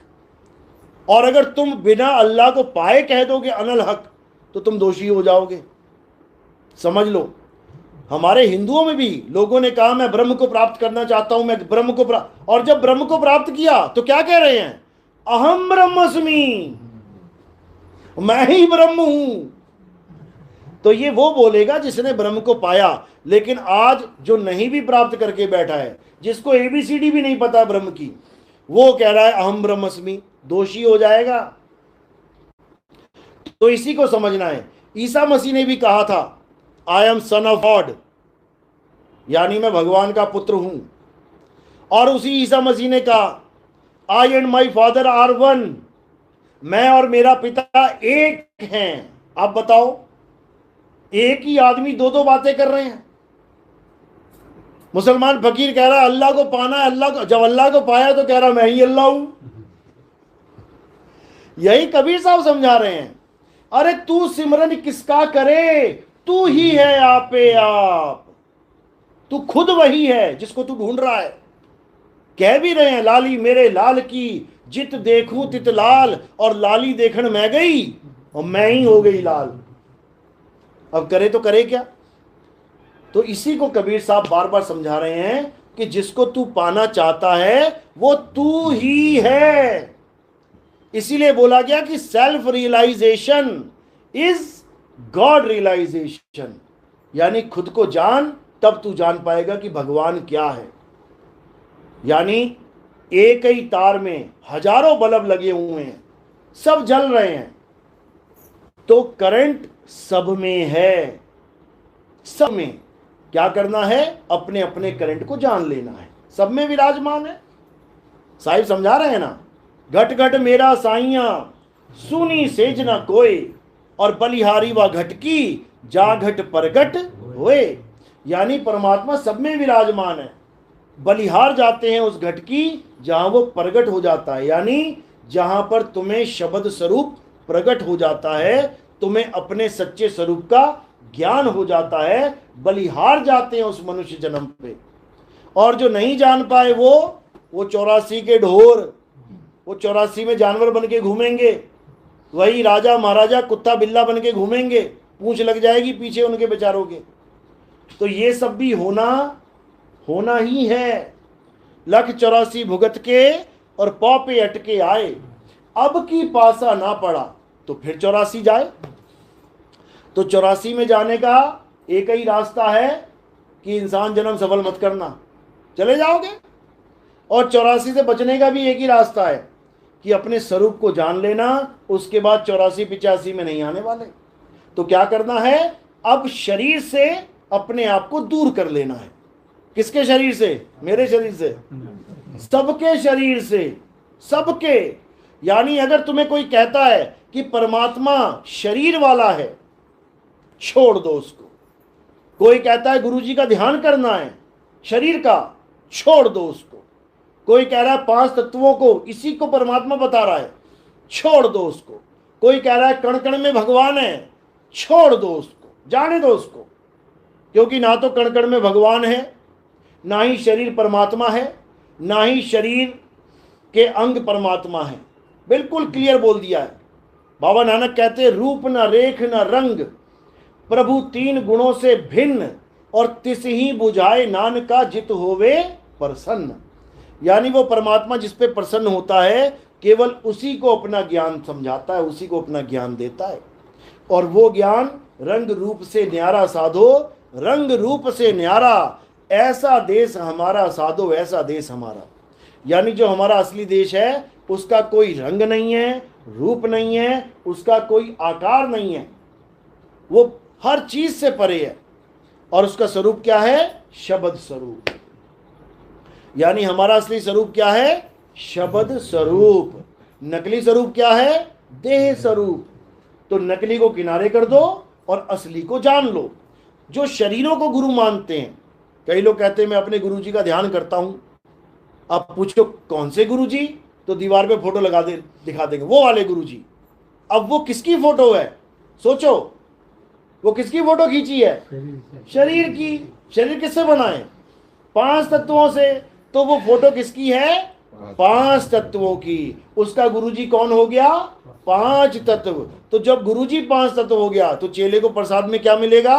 और अगर तुम बिना अल्लाह को पाए कह दोगे अनल हक तो तुम दोषी हो जाओगे। समझ लो, हमारे हिंदुओं में भी लोगों ने कहा मैं ब्रह्म को प्राप्त करना चाहता हूं, मैं ब्रह्म को प्राप्त, और जब ब्रह्म को प्राप्त किया तो क्या कह रहे हैं? अहम ब्रह्मस्मि, मैं ही ब्रह्म हूं। तो ये वो बोलेगा जिसने ब्रह्म को पाया। लेकिन आज जो नहीं भी प्राप्त करके बैठा है, जिसको एबीसीडी भी नहीं पता ब्रह्म की, वो कह रहा है अहम ब्रह्मस्मि, दोषी हो जाएगा। तो इसी को समझना है। ईसा मसीह ने भी कहा था I am son of God, यानी मैं भगवान का पुत्र हूं। और उसी ईसा मसीह ने कहा I and my father are one, मैं और मेरा पिता एक हैं। आप बताओ, एक ही आदमी दो दो बातें कर रहे हैं। मुसलमान फकीर कह रहा है अल्लाह को पाना है, अल्लाह को, जब अल्लाह को पाया तो कह रहा मैं ही अल्लाह हूं। यही कबीर साहब समझा रहे हैं। अरे तू सिमरन किसका करे, तू ही है आपे आप, तू खुद वही है जिसको तू ढूंढ रहा है। कह भी रहे हैं लाली मेरे लाल की जित देखूं तित लाल, और लाली देखन मैं गई और मैं ही हो गई लाल। अब करे तो करे क्या? तो इसी को कबीर साहब बार बार समझा रहे हैं कि जिसको तू पाना चाहता है वो तू ही है। इसीलिए बोला गया कि self realisation is God realisation, यानी खुद को जान, तब तू जान पाएगा कि भगवान क्या है। यानी एक ही तार में हजारों बल्ब लगे हुए हैं, सब जल रहे हैं, तो करंट सब में है। सब में क्या करना है? अपने अपने करंट को जान लेना है। सब में विराजमान है। साहिब समझा रहे हैं ना, घट घट मेरा साइया सुनी सेज न कोई, और बलिहारी व घट की जा घट प्रगट होए। यानी परमात्मा सब में विराजमान है। बलिहार जाते हैं उस घट की जहां वो प्रकट हो जाता है, यानी जहां पर तुम्हें शब्द स्वरूप प्रकट हो जाता है, तुम्हें अपने सच्चे स्वरूप का ज्ञान हो जाता है। बलिहार जाते हैं उस मनुष्य जन्म पे। और जो नहीं जान पाए वो 84 के ढोर, वो 84 में जानवर बन के घूमेंगे, वही राजा महाराजा कुत्ता बिल्ला बन के घूमेंगे, पूंछ लग जाएगी पीछे उनके बेचारों के। तो ये सब भी होना ही है। लख 84 भुगत के और पौ पे अटके आए, अब की पासा ना पड़ा तो फिर 84 जाए। तो 84 में जाने का एक ही रास्ता है कि इंसान जन्म सफल मत करना, चले जाओगे। और 84 से बचने का भी एक ही रास्ता है कि अपने स्वरूप को जान लेना, उसके बाद 84-85 में नहीं आने वाले। तो क्या करना है, अब शरीर से अपने आप को दूर कर लेना है। किसके शरीर से? मेरे शरीर से, सबके शरीर से, सबके। यानी अगर तुम्हें कोई कहता है कि परमात्मा शरीर वाला है, छोड़ दो उसको। कोई कहता है गुरुजी का ध्यान करना है शरीर का, छोड़ दो उसको। कोई कह रहा है 5 तत्वों को, इसी को परमात्मा बता रहा है, छोड़ दो उसको। कोई कह रहा है कण कण में भगवान है, छोड़ दो उसको, जाने दो उसको। क्योंकि ना तो कण कण में भगवान है, ना ही शरीर परमात्मा है, ना ही शरीर के अंग परमात्मा है। बिल्कुल क्लियर बोल दिया है। बाबा नानक कहते हैं रूप न रेख न रंग, प्रभु 3 गुणों से भिन्न, और तिस ही बुझाए नानका जित होवे प्रसन्न। यानी वो परमात्मा जिस पे प्रसन्न होता है, केवल उसी को अपना ज्ञान समझाता है, उसी को अपना ज्ञान देता है। और वो ज्ञान रंग रूप से न्यारा साधो, रंग रूप से न्यारा, ऐसा देश हमारा साधो, ऐसा देश हमारा। यानी जो हमारा असली देश है उसका कोई रंग नहीं है, रूप नहीं है, उसका कोई आकार नहीं है, वो हर चीज से परे है। और उसका स्वरूप क्या है? शब्द स्वरूप। यानी हमारा असली स्वरूप क्या है? शब्द स्वरूप। नकली स्वरूप क्या है? देह स्वरूप। तो नकली को किनारे कर दो और असली को जान लो। जो शरीरों को गुरु मानते हैं, कई लोग कहते हैं मैं अपने गुरुजी का ध्यान करता हूं। अब पूछो कौन से गुरुजी, तो दीवार पे फोटो लगा दे, दिखा देंगे वो वाले गुरुजी। अब वो किसकी फोटो है? सोचो, वो किसकी फोटो खींची है? शरीर की। शरीर किससे बना है? 5 तत्वों से। तो वो फोटो किसकी है? 5 तत्वों की। उसका गुरुजी कौन हो गया? 5 तत्व। तो जब गुरुजी 5 तत्व हो गया तो चेले को प्रसाद में क्या मिलेगा?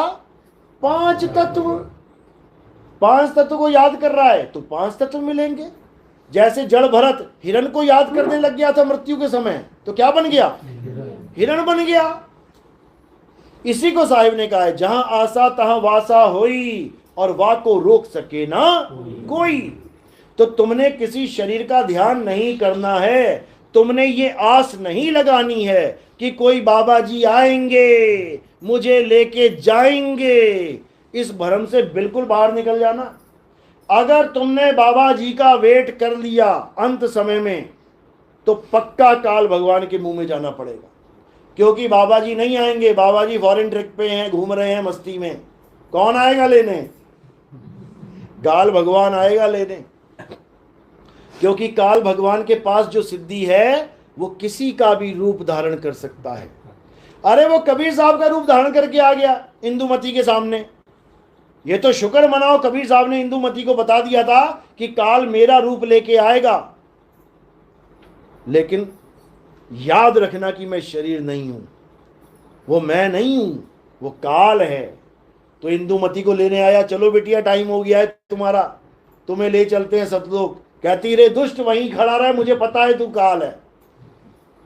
5 तत्व। 5 तत्व को याद कर रहा है तो 5 तत्व मिलेंगे। जैसे जड़ भरत हिरण को याद करने लग गया था मृत्यु के समय, तो क्या बन गया? हिरण बन गया। इसी को साहिब ने कहा है, जहां आशा तहां वासा होई, और वा को रोक सके ना कोई। तो तुमने किसी शरीर का ध्यान नहीं करना है, तुमने ये आस नहीं लगानी है कि कोई बाबा जी आएंगे मुझे लेके जाएंगे। इस भ्रम से बिल्कुल बाहर निकल जाना। अगर तुमने बाबा जी का वेट कर लिया अंत समय में, तो पक्का काल भगवान के मुंह में जाना पड़ेगा। क्योंकि बाबा जी नहीं आएंगे, बाबा जी फॉरेन ट्रिप पे हैं, घूम रहे हैं मस्ती में। कौन आएगा लेने? काल भगवान आएगा लेने। क्योंकि काल भगवान के पास जो सिद्धि है वो किसी का भी रूप धारण कर सकता है। अरे वो कबीर साहब का रूप धारण करके आ गया इंदुमती के सामने। ये तो शुक्र मनाओ, कबीर साहब ने इंदुमती को बता दिया था कि काल मेरा रूप लेके आएगा। लेकिन याद रखना कि मैं शरीर नहीं हूं, वो मैं नहीं हूं, वो काल है। तो इंदुमती को लेने आया, चलो बेटिया टाइम हो गया है तुम्हारा, तुम्हें ले चलते हैं सतलोक। कहती रे दुष्ट वहीं खड़ा रहा, मुझे पता है तू काल है।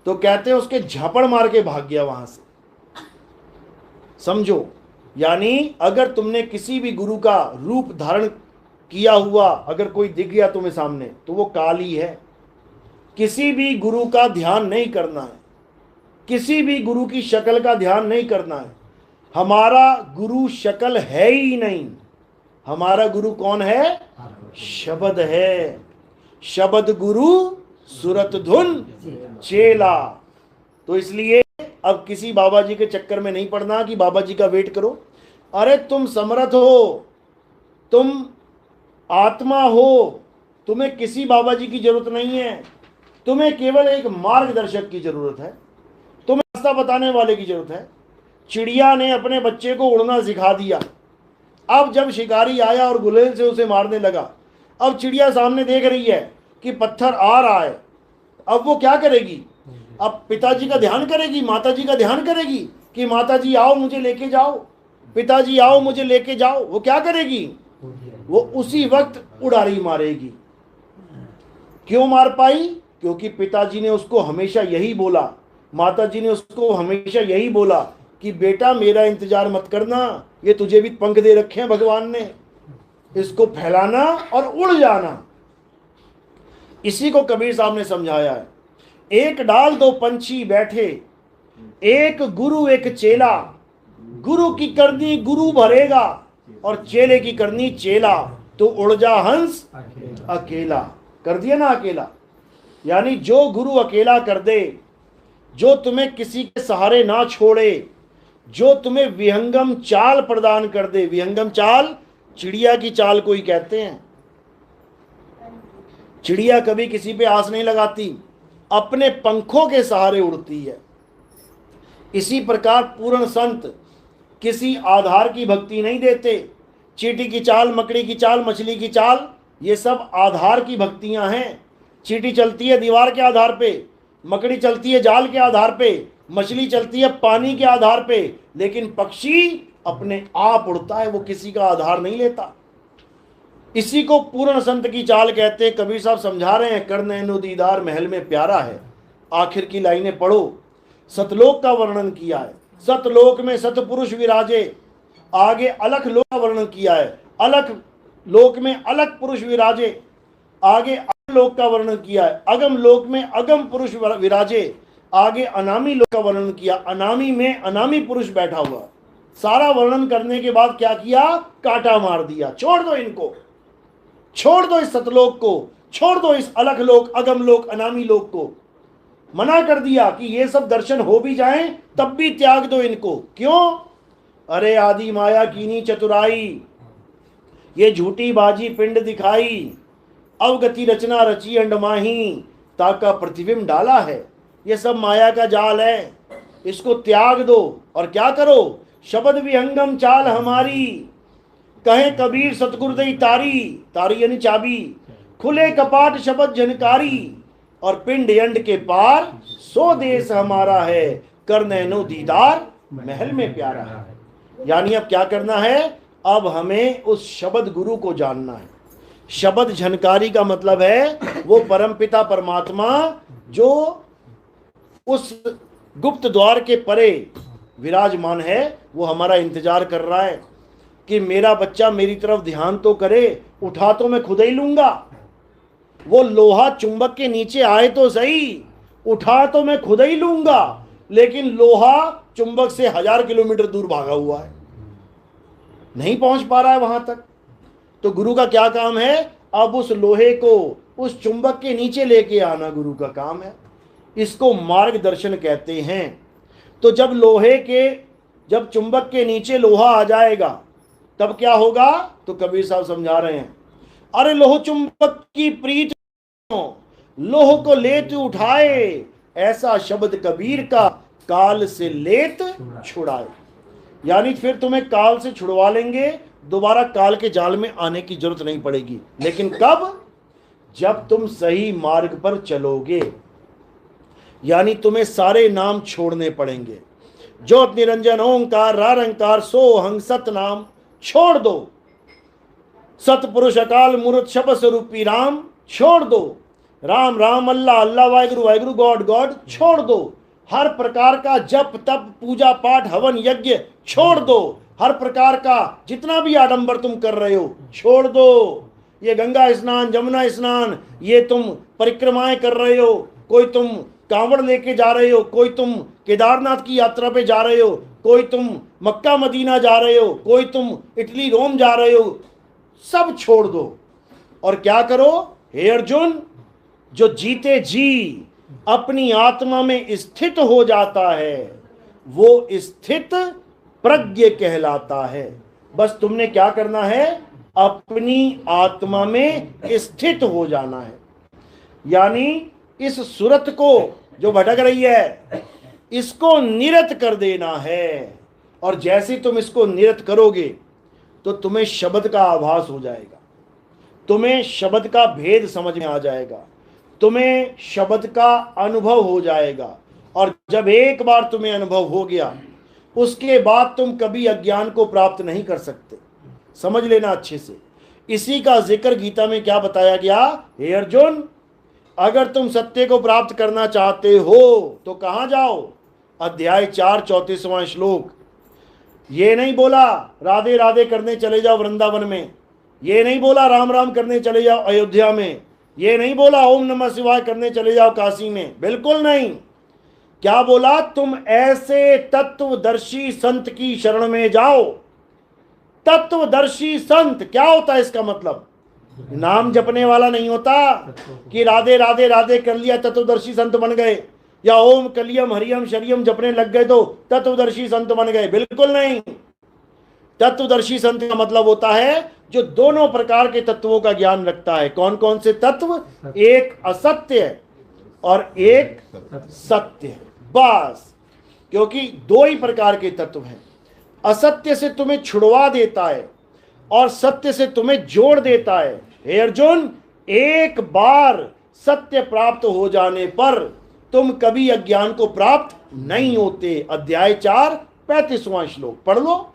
तो कहते हैं उसके झापड़ मार के भाग गया वहां से। समझो, यानी अगर तुमने किसी भी गुरु का रूप धारण किया हुआ अगर कोई दिख गया तुम्हें सामने, तो वो काल ही है। किसी भी गुरु का ध्यान नहीं करना है, किसी भी गुरु की शक्ल का ध्यान नहीं करना है। हमारा गुरु शक्ल है ही नहीं, हमारा गुरु कौन है? शब्द है। शब्द गुरु सुरत धुन चेला। तो इसलिए अब किसी बाबा जी के चक्कर में नहीं पड़ना कि बाबा जी का वेट करो। अरे तुम समर्थ हो, तुम आत्मा हो, तुम्हें किसी बाबा जी की जरूरत नहीं है, तुम्हें केवल एक मार्गदर्शक की जरूरत है, तुम्हें रास्ता बताने वाले की जरूरत है। चिड़िया ने अपने बच्चे को उड़ना सिखा दिया। अब जब शिकारी आया और गुलेल से उसे मारने लगा, अब चिड़िया सामने देख रही है कि पत्थर आ रहा है, अब वो क्या करेगी? अब पिताजी का ध्यान करेगी, माताजी का ध्यान करेगी कि माताजी आओ मुझे लेके जाओ, पिताजी आओ मुझे लेके जाओ। वो क्या करेगी? वो उसी वक्त उड़ारी मारेगी। क्यों मार पाई? क्योंकि पिताजी ने उसको हमेशा यही बोला, माताजी ने उसको हमेशा यही बोला कि बेटा मेरा इंतजार मत करना, ये तुझे भी पंख दे रखे हैं भगवान ने, इसको फैलाना और उड़ जाना। इसी को कबीर साहब ने समझाया है। एक डाल दो पंछी बैठे, एक गुरु एक चेला, गुरु की करनी गुरु भरेगा और चेले की करनी चेला, तो उड़ जा हंस अकेला। कर दिया ना अकेला। यानी जो गुरु अकेला कर दे, जो तुम्हें किसी के सहारे ना छोड़े, जो तुम्हें विहंगम चाल प्रदान कर दे। विहंगम चाल चिड़िया की चाल को ही कहते हैं। चिड़िया कभी किसी पे आस नहीं लगाती, अपने पंखों के सहारे उड़ती है। इसी प्रकार पूर्ण संत किसी आधार की भक्ति नहीं देते। चींटी की चाल, मकड़ी की चाल, मछली की चाल, ये सब आधार की भक्तियां हैं। चींटी चलती है दीवार के आधार पे, मकड़ी चलती है जाल के आधार पे, मछली चलती है पानी के आधार पे, लेकिन पक्षी अपने आप उड़ता है, वो किसी का आधार नहीं लेता। इसी को पूर्ण संत की चाल कहते हैं। कबीर साहब समझा रहे हैं, कर नैनो दीदार महल में प्यारा है। आखिर की लाइनें पढ़ो। सतलोक का वर्णन किया है, सतलोक में सतपुरुष विराजे। आगे अलख लोक का वर्णन किया है, अलख लोक में अलख पुरुष विराजे। आगे अगम लोक का वर्णन किया है, अगम लोक में अगम पुरुष विराजे। आगे अनामी लोक का वर्णन किया, अनामी में अनामी पुरुष बैठा हुआ। सारा वर्णन करने के बाद क्या किया? काटा मार दिया। छोड़ दो इनको, छोड़ दो इस सतलोक को, छोड़ दो इस अलख लोक, अगम लोक, अनामी लोक को। मना कर दिया कि ये सब दर्शन हो भी जाएं तब भी त्याग दो इनको। क्यों? अरे आदि माया कीनी चतुराई, ये झूठी बाजी पिंड दिखाई, अवगति रचना रची अंडमाही, ताका प्रतिबिंब डाला है। ये सब माया का जाल है, इसको त्याग दो और क्या करो? शब्द विहंगम चाल हमारी, कहे कबीर सतगुरुदेव तारी। तारी यानी चाबी। खुले कपाट शब्द जनकारी, और पिंड यंड के पार सो देश हमारा है। कर नैनो दीदार महल में प्यारा है। यानी अब क्या करना है? अब हमें उस शब्द गुरु को जानना है। शब्द झनकारी का मतलब है वो परमपिता परमात्मा जो उस गुप्त द्वार के परे विराजमान है, वो हमारा इंतजार कर रहा है कि मेरा बच्चा मेरी तरफ ध्यान तो करे, उठा तो मैं खुद ही लूंगा। वो लोहा चुंबक के नीचे आए तो सही, उठा तो मैं खुद ही लूंगा, लेकिन लोहा चुंबक से 1000 किलोमीटर दूर भागा हुआ है, नहीं पहुंच पा रहा है वहां तक। तो गुरु का क्या काम है? अब उस लोहे को उस चुंबक के नीचे लेके आना गुरु का काम है। इसको मार्गदर्शन कहते हैं। तो जब चुंबक के नीचे लोहा आ जाएगा तब क्या होगा? तो कबीर साहब समझा रहे हैं, अरे लोह चुंबक की प्रीत लोह को लेत उठाए, ऐसा शब्द कबीर का काल से लेत छुड़ाए। यानी फिर तुम्हें काल से छुड़वा लेंगे, दोबारा काल के जाल में आने की जरूरत नहीं पड़ेगी। लेकिन कब? जब तुम सही मार्ग पर चलोगे। यानी तुम्हें सारे नाम छोड़ने पड़ेंगे। ज्योत निरंजन ओंकार रारंकार सो हंग सत नाम छोड़ दो। सतपुरुष अकाल मूर्त शब्द स्वरूपी राम छोड़ दो। राम राम अल्लाह अल्लाह वाहिगुरु वाहिगुरु गॉड गॉड छोड़ दो। हर प्रकार का जप तप पूजा पाठ हवन यज्ञ छोड़ दो। हर प्रकार का जितना भी आडंबर तुम कर रहे हो छोड़ दो। ये गंगा स्नान जमुना स्नान, ये तुम परिक्रमाएं कर रहे हो, कोई तुम कांवड़ लेके जा रहे हो, कोई तुम केदारनाथ की यात्रा पे जा रहे हो, कोई तुम मक्का मदीना जा रहे हो, कोई तुम इटली रोम जा रहे हो, सब छोड़ दो। और क्या करो? हे अर्जुन, जो जीते जी अपनी आत्मा में स्थित हो जाता है वो स्थित प्रज्ञ कहलाता है। बस तुमने क्या करना है? अपनी आत्मा में स्थित हो जाना है। यानी इस सूरत को जो भटक रही है इसको निरत कर देना है। और जैसे तुम इसको निरत करोगे तो तुम्हें शब्द का आभास हो जाएगा, तुम्हें शब्द का भेद समझ में आ जाएगा, तुम्हें शब्द का अनुभव हो जाएगा। और जब एक बार तुम्हें अनुभव हो गया उसके बाद तुम कभी अज्ञान को प्राप्त नहीं कर सकते। समझ लेना अच्छे से। इसी का जिक्र गीता में क्या बताया गया? हे अर्जुन, अगर तुम सत्य को प्राप्त करना चाहते हो तो कहां जाओ? अध्याय 4 34वां श्लोक। ये नहीं बोला राधे राधे करने चले जाओ वृंदावन में, ये नहीं बोला राम राम करने चले जाओ अयोध्या में, ये नहीं बोला ओम नमः शिवाय करने चले जाओ काशी में, बिल्कुल नहीं। क्या बोला? तुम ऐसे तत्वदर्शी संत की शरण में जाओ। तत्वदर्शी संत क्या होता है? इसका मतलब नाम जपने वाला नहीं होता कि राधे राधे राधे कर लिया तत्वदर्शी संत बन गए, या ओम कलियम हरियम शरियम जपने लग गए तो तत्वदर्शी संत बन गए, बिल्कुल नहीं। तत्वदर्शी संत का मतलब होता है जो दोनों प्रकार के तत्वों का ज्ञान रखता है। कौन कौन से तत्व? एक असत्य है और एक सत्य है, बस। क्योंकि दो ही प्रकार के तत्व हैं। असत्य से तुम्हें छुड़वा देता है और सत्य से तुम्हें जोड़ देता है। हे अर्जुन, एक बार सत्य प्राप्त हो जाने पर तुम कभी अज्ञान को प्राप्त नहीं होते। अध्याय 4 35वां श्लोक पढ़ लो।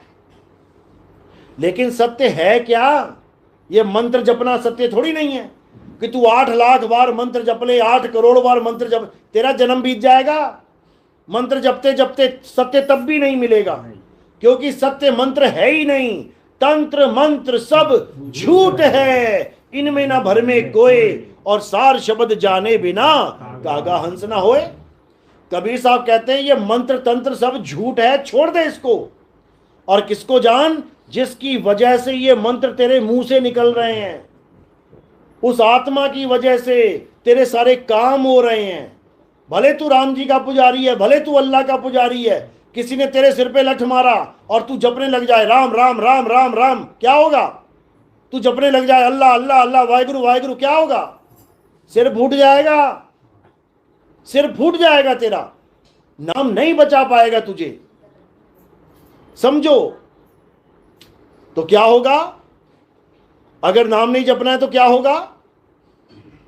लेकिन सत्य है क्या? यह मंत्र जपना सत्य थोड़ी नहीं है कि तू 8 लाख बार मंत्र जप ले, 8 करोड़ बार मंत्र जप, तेरा जन्म बीत जाएगा। मंत्र जपते जपते सत्य तब भी नहीं मिलेगा, क्योंकि सत्य मंत्र है ही नहीं। तंत्र मंत्र सब झूठ है, इनमें ना भर में कोई, और सार शब्द जाने बिना कागा हंस ना होए। कबीर साहब कहते हैं ये मंत्र तंत्र सब झूठ है, छोड़ दे इसको। और किसको जान? जिसकी वजह से ये मंत्र तेरे मुंह से निकल रहे हैं, उस आत्मा की वजह से तेरे सारे काम हो रहे हैं। भले तू राम जी का पुजारी है, भले तू अल्लाह का पुजारी है, किसी ने तेरे सिर पे लठ मारा और तू जपने लग जाए राम राम राम राम राम, क्या होगा? तू जपने लग जाए अल्लाह अल्लाह अल्लाह वाहिगुरु वाहिगुरु, क्या होगा? सिर फूट जाएगा, सिर फूट जाएगा, तेरा नाम नहीं बचा पाएगा तुझे। समझो। तो क्या होगा? अगर नाम नहीं जपना है तो क्या होगा?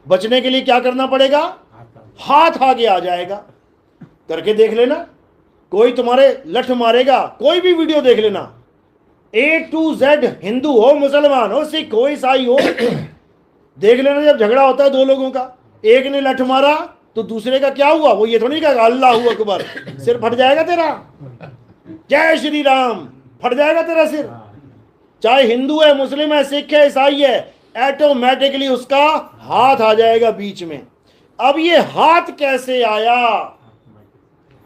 बचने के लिए क्या करना पड़ेगा? हाथ आगे आ जाएगा। करके देख लेना, कोई तुम्हारे लठ मारेगा, कोई भी वीडियो देख लेना, A to Z, हिंदू हो मुसलमान हो सिख हो ईसाई हो, देख लेना जब झगड़ा होता है दो लोगों का, एक ने लठ मारा तो दूसरे का क्या हुआ? वो ये थोड़ी कहेगा अल्लाह अकबर, सिर फट जाएगा तेरा। जय श्री राम, फट जाएगा तेरा सिर। चाहे हिंदू है, मुस्लिम है, सिख है, ईसाई है, ऑटोमेटिकली उसका हाथ आ जाएगा बीच में। अब ये हाथ कैसे आया,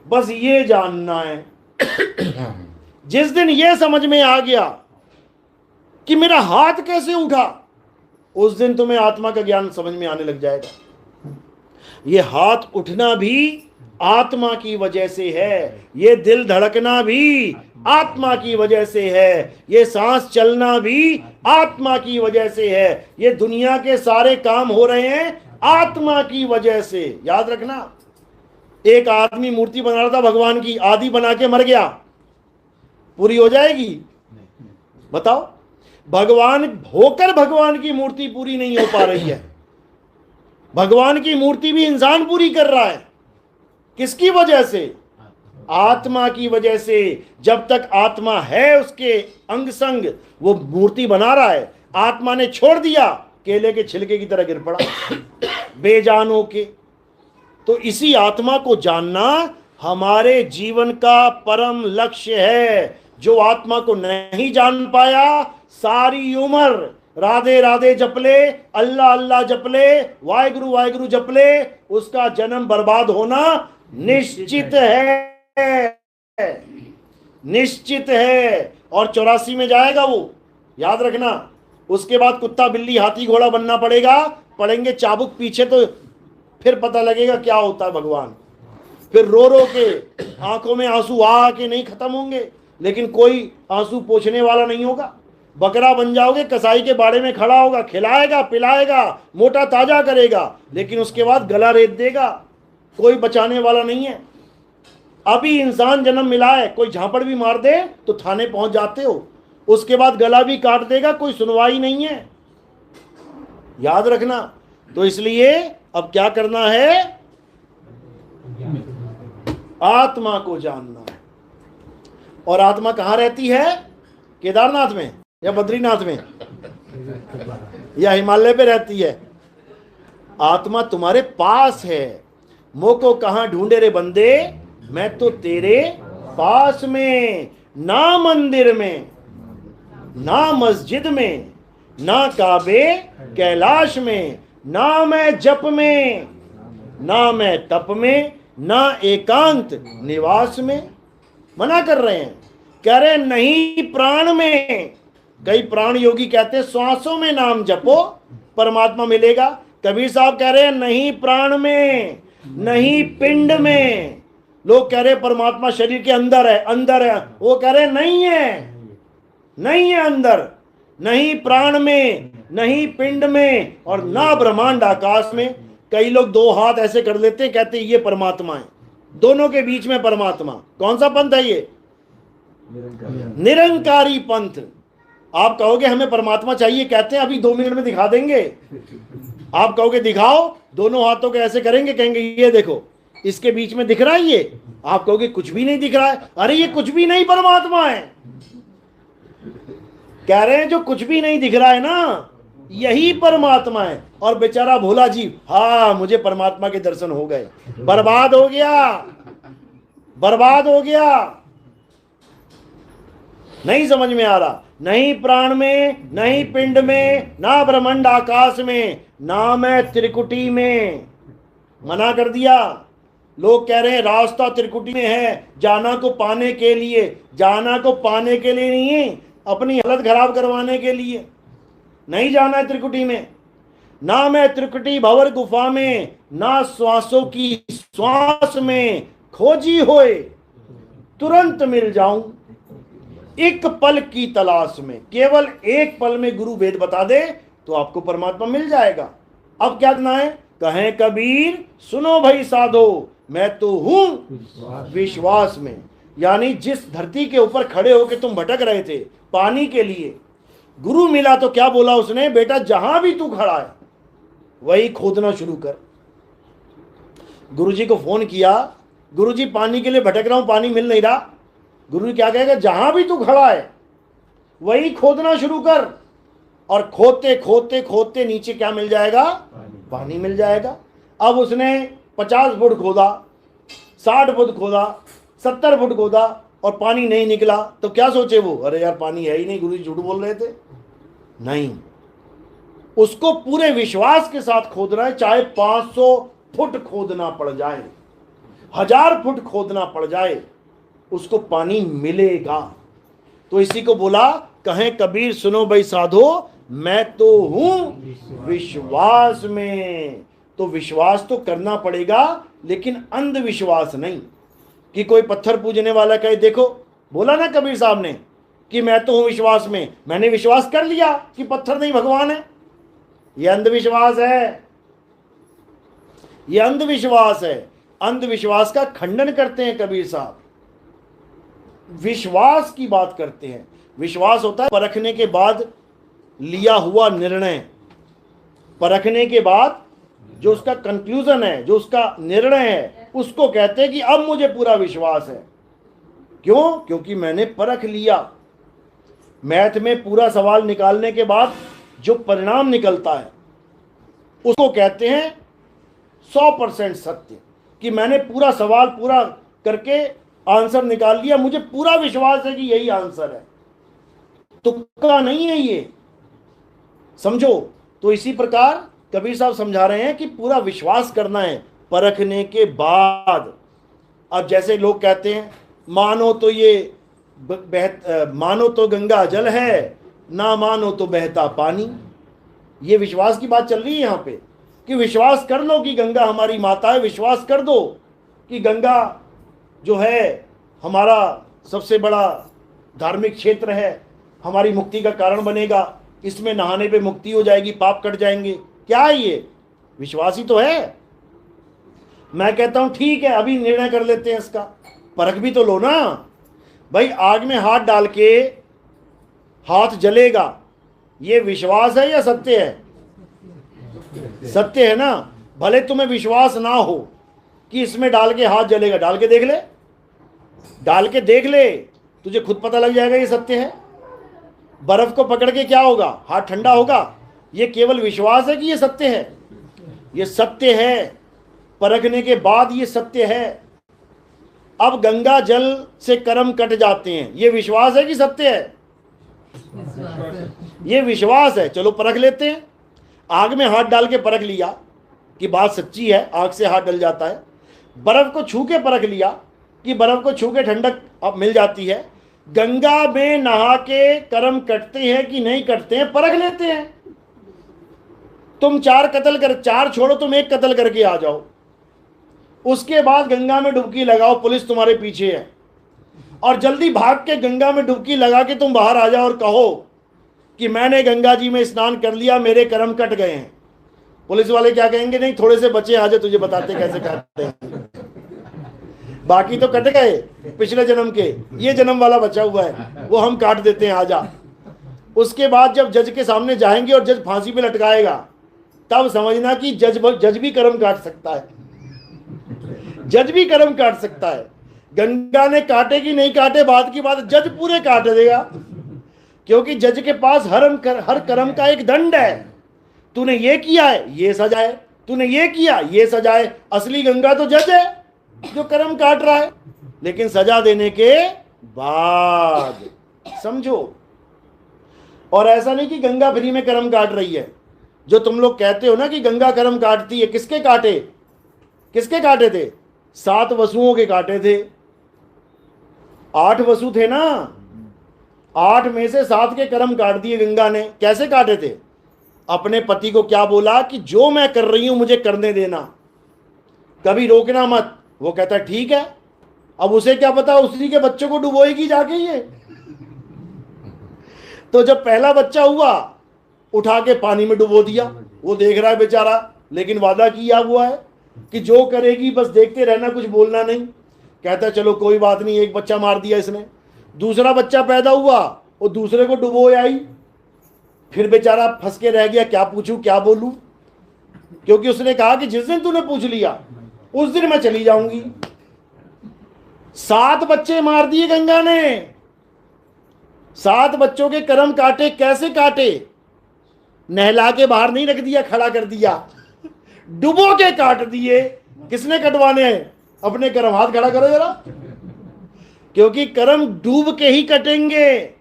बस ये जानना है। जिस दिन ये समझ में आ गया कि मेरा हाथ कैसे उठा, उस दिन तुम्हें आत्मा का ज्ञान समझ में आने लग जाएगा। ये हाथ उठना भी आत्मा की वजह से है, ये दिल धड़कना भी आत्मा की वजह से है, ये सांस चलना भी आत्मा की वजह से है, ये दुनिया के सारे काम हो रहे हैं आत्मा की वजह से। याद रखना, एक आदमी मूर्ति बना रहा था भगवान की, आधी बना के मर गया, पूरी हो जाएगी? बताओ। भगवान होकर भगवान की मूर्ति पूरी नहीं हो पा रही है। भगवान की मूर्ति भी इंसान पूरी कर रहा है। किसकी वजह से? आत्मा की वजह से। जब तक आत्मा है उसके अंग संग वो मूर्ति बना रहा है, आत्मा ने छोड़ दिया केले के छिलके की तरह गिर पड़ा बेजान होके। तो इसी आत्मा को जानना हमारे जीवन का परम लक्ष्य है। जो आत्मा को नहीं जान पाया, सारी उम्र राधे राधे जप ले, अल्लाह अल्लाह जप ले, वाहिगुरु वाहिगुरु जप ले, उसका जन्म बर्बाद होना निश्चित है, निश्चित है। और 84 में जाएगा वो, याद रखना। उसके बाद कुत्ता बिल्ली हाथी घोड़ा बनना पड़ेगा, पड़ेंगे चाबुक पीछे, तो फिर पता लगेगा क्या होता है भगवान। फिर रो रो के आंखों में आंसू आ के नहीं खत्म होंगे, लेकिन कोई आंसू पोंछने वाला नहीं होगा। बकरा बन जाओगे, कसाई के बाड़े में खड़ा होगा, खिलाएगा पिलाएगा, मोटा ताजा करेगा, लेकिन उसके बाद गला रेत देगा, कोई बचाने वाला नहीं है। अभी इंसान जन्म मिला है, कोई झापड़ भी मार दे तो थाने पहुंच जाते हो, उसके बाद गला भी काट देगा, कोई सुनवाई नहीं है, याद रखना। तो इसलिए अब क्या करना है, आत्मा को जानना है। और आत्मा कहां रहती है, केदारनाथ में या बद्रीनाथ में या हिमालय पे रहती है? आत्मा तुम्हारे पास है। मोह को कहां ढूंढे रे बंदे, मैं तो तेरे पास में, ना मंदिर में, ना मस्जिद में, ना काबे कैलाश में, ना मैं जप में, ना मैं तप में, ना एकांत निवास में। मना कर रहे हैं, कह रहे नहीं प्राण में। कई प्राण योगी कहते हैं श्वासों में नाम जपो परमात्मा मिलेगा। कबीर साहब कह रहे हैं नहीं प्राण में, नहीं पिंड में। लोग कह रहे परमात्मा शरीर के अंदर है, अंदर है, वो कह रहे नहीं है, नहीं है अंदर, नहीं प्राण में, नहीं पिंड में, और ना ब्रह्मांड आकाश में। कई लोग दो हाथ ऐसे कर लेते हैं, कहते हैं ये परमात्मा है, दोनों के बीच में परमात्मा। कौन सा पंथ है ये? निरंकारी पंथ। आप कहोगे हमें परमात्मा चाहिए, कहते हैं अभी 2 मिनट में दिखा देंगे। आप कहोगे दिखाओ, दोनों हाथों के ऐसे करेंगे, कहेंगे ये देखो इसके बीच में दिख रहा है ये। आप कहोगे कुछ भी नहीं दिख रहा है। अरे ये कुछ भी नहीं परमात्मा है। कह रहे हैं जो कुछ भी नहीं दिख रहा है ना, यही परमात्मा है। और बेचारा भोला जी, हाँ मुझे परमात्मा के दर्शन हो गए। बर्बाद हो गया, बर्बाद हो गया। नहीं समझ में आ रहा। नहीं प्राण में, नहीं पिंड में, ना ब्रह्मांड आकाश में, ना मैं त्रिकुटी में। मना कर दिया। लोग कह रहे हैं रास्ता त्रिकुटी में है, जाना को पाने के लिए। जाना को पाने के लिए नहीं है, अपनी हालत खराब करवाने के लिए। नहीं जाना है त्रिकुटी में। ना मैं त्रिकुटी भंवर गुफा में, ना श्वासों की श्वास में खोजी होए, तुरंत मिल जाऊं एक पल की तलाश में। केवल एक पल में गुरु वेद बता दे तो आपको परमात्मा मिल जाएगा। अब क्या करना है? कहें कबीर सुनो भाई साधो, मैं तो हूं विश्वास में। यानी जिस धरती के ऊपर खड़े होकर तुम भटक रहे थे पानी के लिए, गुरु मिला तो क्या बोला उसने? बेटा जहां भी तू खड़ा है वही खोदना शुरू कर। गुरुजी को फोन किया, गुरुजी पानी के लिए भटक रहा हूं, पानी मिल नहीं रहा। गुरु क्या कहेगा? जहां भी तू खड़ा है वही खोदना शुरू कर। और खोदते खोदते खोदते नीचे क्या मिल जाएगा? पानी मिल जाएगा। अब उसने 50 फुट खोदा, 60 फुट खोदा, 70 फुट खोदा और पानी नहीं निकला तो क्या सोचे वो? अरे यार पानी है ही नहीं, गुरु जी झूठ बोल रहे थे। नहीं, उसको पूरे विश्वास के साथ खोदना है, चाहे 500 फुट खोदना पड़ जाए, 1000 फुट खोदना पड़ जाए, उसको पानी मिलेगा। तो इसी को बोला, कहें कबीर सुनो भाई साधो, मैं तो हूं विश्वास में। तो विश्वास तो करना पड़ेगा, लेकिन अंधविश्वास नहीं कि कोई पत्थर पूजने वाला कहे देखो, बोला ना कबीर साहब ने कि मैं तो हूं विश्वास में, मैंने विश्वास कर लिया कि पत्थर नहीं भगवान है। यह अंधविश्वास है, यह अंधविश्वास है। अंधविश्वास का खंडन करते हैं कबीर साहब, विश्वास की बात करते हैं। विश्वास होता है परखने के बाद लिया हुआ निर्णय, परखने के बाद जो उसका कंक्लूजन है, जो उसका निर्णय है, उसको कहते हैं कि अब मुझे पूरा विश्वास है। क्यों? क्योंकि मैंने परख लिया। मैथ में पूरा सवाल निकालने के बाद जो परिणाम निकलता है उसको कहते हैं 100% सत्य, कि मैंने पूरा सवाल पूरा करके आंसर निकाल लिया, मुझे पूरा विश्वास है कि यही आंसर है, तुक्का नहीं है ये, समझो। तो इसी प्रकार कबीर साहब समझा रहे हैं कि पूरा विश्वास करना है परखने के बाद। अब जैसे लोग कहते हैं मानो तो ये मानो तो गंगा जल है, ना मानो तो बहता पानी। ये विश्वास की बात चल रही है यहाँ पे कि विश्वास कर लो कि गंगा हमारी माता है, विश्वास कर दो कि गंगा जो है हमारा सबसे बड़ा धार्मिक क्षेत्र है, हमारी मुक्ति का कारण बनेगा, इसमें नहाने पे मुक्ति हो जाएगी, पाप कट जाएंगे। क्या है ये? विश्वास ही तो है। मैं कहता हूं ठीक है, अभी निर्णय कर लेते हैं इसका, परख भी तो लो ना भाई। आग में हाथ डाल के हाथ जलेगा, ये विश्वास है या सत्य है? सत्य है ना। भले तुम्हें विश्वास ना हो कि इसमें डाल के हाथ जलेगा, डाल के देख ले, डाल के देख ले, तुझे खुद पता लग जाएगा ये सत्य है। बर्फ को पकड़ के क्या होगा? हाथ ठंडा होगा। ये केवल विश्वास है कि ये सत्य है? ये सत्य है, परखने के बाद ये सत्य है। अब गंगा जल से कर्म कट जाते हैं, ये विश्वास है कि सत्य है? ये विश्वास है। चलो परख लेते हैं। आग में हाथ डाल के परख लिया कि बात सच्ची है, आग से हाथ डल जाता है। बर्फ को छू के परख लिया कि बर्फ को छू के ठंडक अब मिल जाती है। गंगा में नहा के कर्म कटते हैं कि नहीं कटते हैं, परख लेते हैं। तुम 4 कत्ल कर, 4 छोड़ो, तुम 1 कत्ल करके आ जाओ, उसके बाद गंगा में डुबकी लगाओ, पुलिस तुम्हारे पीछे है, और जल्दी भाग के गंगा में डुबकी लगा के तुम बाहर आ जाओ और कहो कि मैंने गंगा जी में स्नान कर लिया, मेरे कर्म कट गए हैं। पुलिस वाले क्या कहेंगे? नहीं, थोड़े से बचे, आ जा, तुझे बताते कैसे काटते हैं। बाकी तो कट गए पिछले जन्म के, ये जन्म वाला बचा हुआ है, वो हम काट देते हैं, आ जा। उसके बाद जब जज के सामने जाएंगे और जज फांसी पे लटकाएगा, तब समझना कि जज भी कर्म काट सकता है, जज भी कर्म काट सकता है। गंगा ने काटे कि नहीं काटे बात की बात, जज पूरे काट देगा, क्योंकि जज के पास हर कर्म का एक दंड है। तूने ये किया है, ये सजा है, तूने ये किया, ये सजा है। असली गंगा तो जज है जो कर्म काट रहा है, लेकिन सजा देने के बाद, समझो। और ऐसा नहीं कि गंगा फ्री में कर्म काट रही है। जो तुम लोग कहते हो ना कि गंगा कर्म काटती है, किसके काटे? किसके काटे थे? 7 वसुओं के काटे थे। 8 वसु थे ना, 8 में से 7 के कर्म काट दिए गंगा ने। कैसे काटे थे? अपने पति को क्या बोला कि जो मैं कर रही हूं मुझे करने देना, कभी रोकना मत। वो कहता ठीक है। अब उसे क्या पता उसी के बच्चों को डुबोएगी जाके ये। तो जब पहला बच्चा हुआ, उठा के पानी में डुबो दिया। वो देख रहा है बेचारा, लेकिन वादा किया हुआ है कि जो करेगी बस देखते रहना, कुछ बोलना नहीं। कहता चलो कोई बात नहीं, एक बच्चा मार दिया इसने। दूसरा बच्चा पैदा हुआ, वो दूसरे को डुबो आई। फिर बेचारा फंस के रह गया, क्या पूछूं क्या बोलूं, क्योंकि उसने कहा कि जिस दिन तूने पूछ लिया उस दिन मैं चली जाऊंगी। 7 बच्चे मार दिए गंगा ने। 7 बच्चों के कर्म काटे। कैसे काटे? नहला के बाहर नहीं रख दिया, खड़ा कर दिया, डुबो के काट दिए। किसने कटवाने हैं? अपने कर्म। हाथ खड़ा करो जरा, क्योंकि कर्म डूब के ही कटेंगे,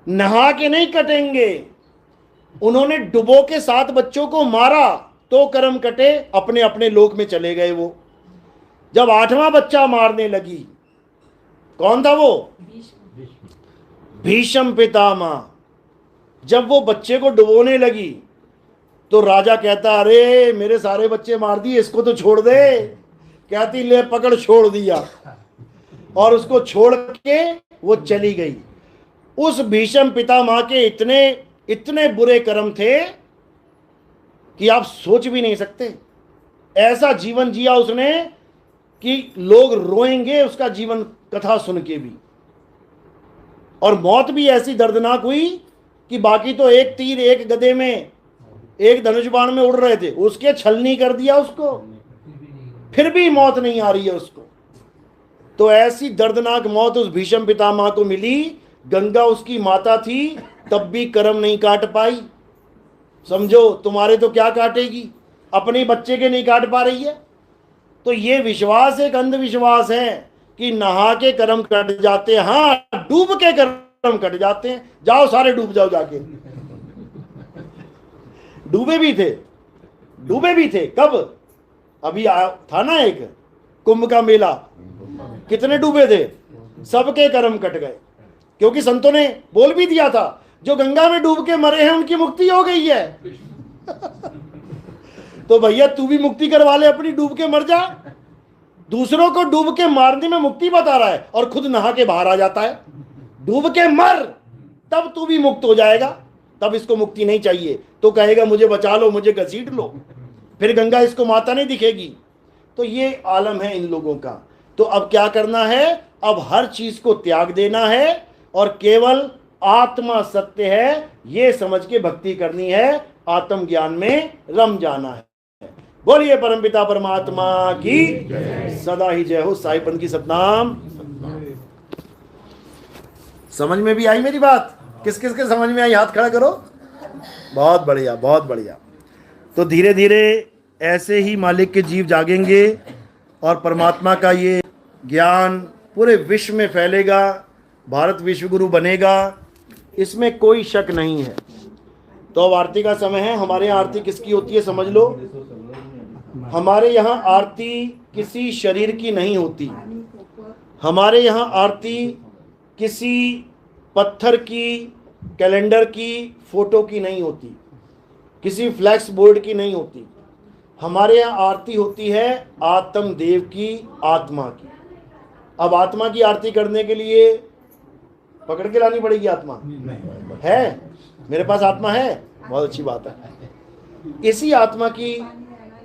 नहा के नहीं कटेंगे। उन्होंने डुबो के 7 बच्चों को मारा तो कर्म कटे, अपने अपने लोक में चले गए वो। जब 8वां बच्चा मारने लगी, कौन था वो? भीष्म पितामह। जब वो बच्चे को डुबोने लगी तो राजा कहता अरे मेरे सारे बच्चे मार दिए, इसको तो छोड़ दे। कहती ले पकड़, छोड़ दिया, और उसको छोड़ के वो चली गई। उस भीष्म पितामह के इतने इतने बुरे कर्म थे कि आप सोच भी नहीं सकते। ऐसा जीवन जिया उसने कि लोग रोएंगे उसका जीवन कथा सुन के भी। और मौत भी ऐसी दर्दनाक हुई कि बाकी तो एक तीर एक गदे में, एक धनुष बाण में उड़ रहे थे, उसके छलनी कर दिया उसको, फिर भी मौत नहीं आ रही है उसको। तो ऐसी दर्दनाक मौत उस भीष्म पितामह को मिली। गंगा उसकी माता थी, तब भी कर्म नहीं काट पाई। समझो, तुम्हारे तो क्या काटेगी, अपने बच्चे के नहीं काट पा रही है। तो ये विश्वास एक अंधविश्वास है कि नहा के कर्म कट जाते हैं। हाँ, डूब के कर्म कट जाते हैं। जाओ सारे डूब जाओ जाके। डूबे भी थे, डूबे भी थे। कब? अभी था ना एक कुंभ का मेला, कितने डूबे थे? सबके कर्म कट गए, क्योंकि संतों ने बोल भी दिया था जो गंगा में डूब के मरे हैं उनकी मुक्ति हो गई है। तो भैया तू भी मुक्ति करवा ले अपनी, डूब के मर जा। दूसरों को डूब के मारने में मुक्ति बता रहा है और खुद नहा के बाहर आ जाता है। डूब के मर, तब तू भी मुक्त हो जाएगा। तब इसको मुक्ति नहीं चाहिए तो कहेगा मुझे बचा लो, मुझे घसीट लो, फिर गंगा इसको माता नहीं दिखेगी। तो ये आलम है इन लोगों का। तो अब क्या करना है, अब हर चीज को त्याग देना है और केवल आत्मा सत्य है ये समझ के भक्ति करनी है, आत्म ज्ञान में रम जाना है। बोलिए परमपिता परमात्मा की सदा ही जय हो। साईं की सतनाम। समझ में भी आई मेरी बात? किस किस के समझ में आई हाथ खड़ा करो। बहुत बढ़िया, बहुत बढ़िया। तो धीरे धीरे ऐसे ही मालिक के जीव जागेंगे और परमात्मा का ये ज्ञान पूरे विश्व में फैलेगा, भारत विश्व गुरु बनेगा, इसमें कोई शक नहीं है। तो अब आरती का समय है। हमारे यहाँ आरती किसकी होती है समझ लो। हमारे यहाँ आरती किसी शरीर की नहीं होती। हमारे यहाँ आरती किसी पत्थर की, कैलेंडर की, फोटो की नहीं होती, किसी फ्लैक्स बोर्ड की नहीं होती। हमारे यहाँ आरती होती है आत्म देव की, आत्मा की। अब आत्मा की आरती करने के लिए पकड़ के लानी पड़ेगी। आत्मा है मेरे पास, आत्मा है, बहुत अच्छी बात है। इसी आत्मा की,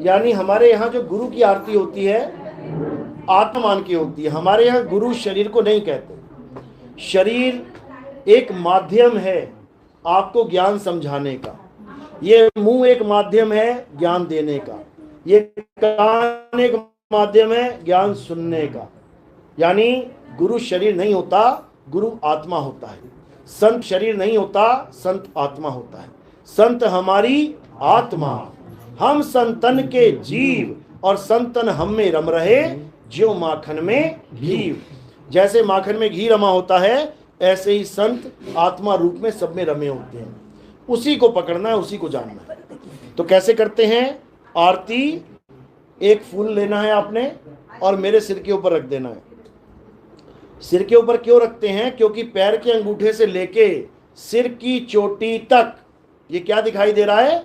यानी हमारे यहाँ जो गुरु की आरती होती है आत्मान की होती है। हमारे यहाँ गुरु शरीर को नहीं कहते। शरीर एक माध्यम है आपको ज्ञान समझाने का, ये मुंह एक माध्यम है ज्ञान देने का, ये कान एक माध्यम है ज्ञान सुनने का। यानी गुरु शरीर नहीं होता, गुरु आत्मा होता है। संत शरीर नहीं होता, संत आत्मा होता है। संत हमारी आत्मा, हम संतन के जीव और संतन हम में रम रहे, ज्यों माखन में घी। जैसे माखन में घी रमा होता है ऐसे ही संत आत्मा रूप में सब में रमे होते हैं। उसी को पकड़ना है, उसी को जानना है। तो कैसे करते हैं आरती? एक फूल लेना है आपने और मेरे सिर के ऊपर रख देना है। सिर के ऊपर क्यों रखते हैं? क्योंकि पैर के अंगूठे से लेके सिर की चोटी तक ये क्या दिखाई दे रहा है?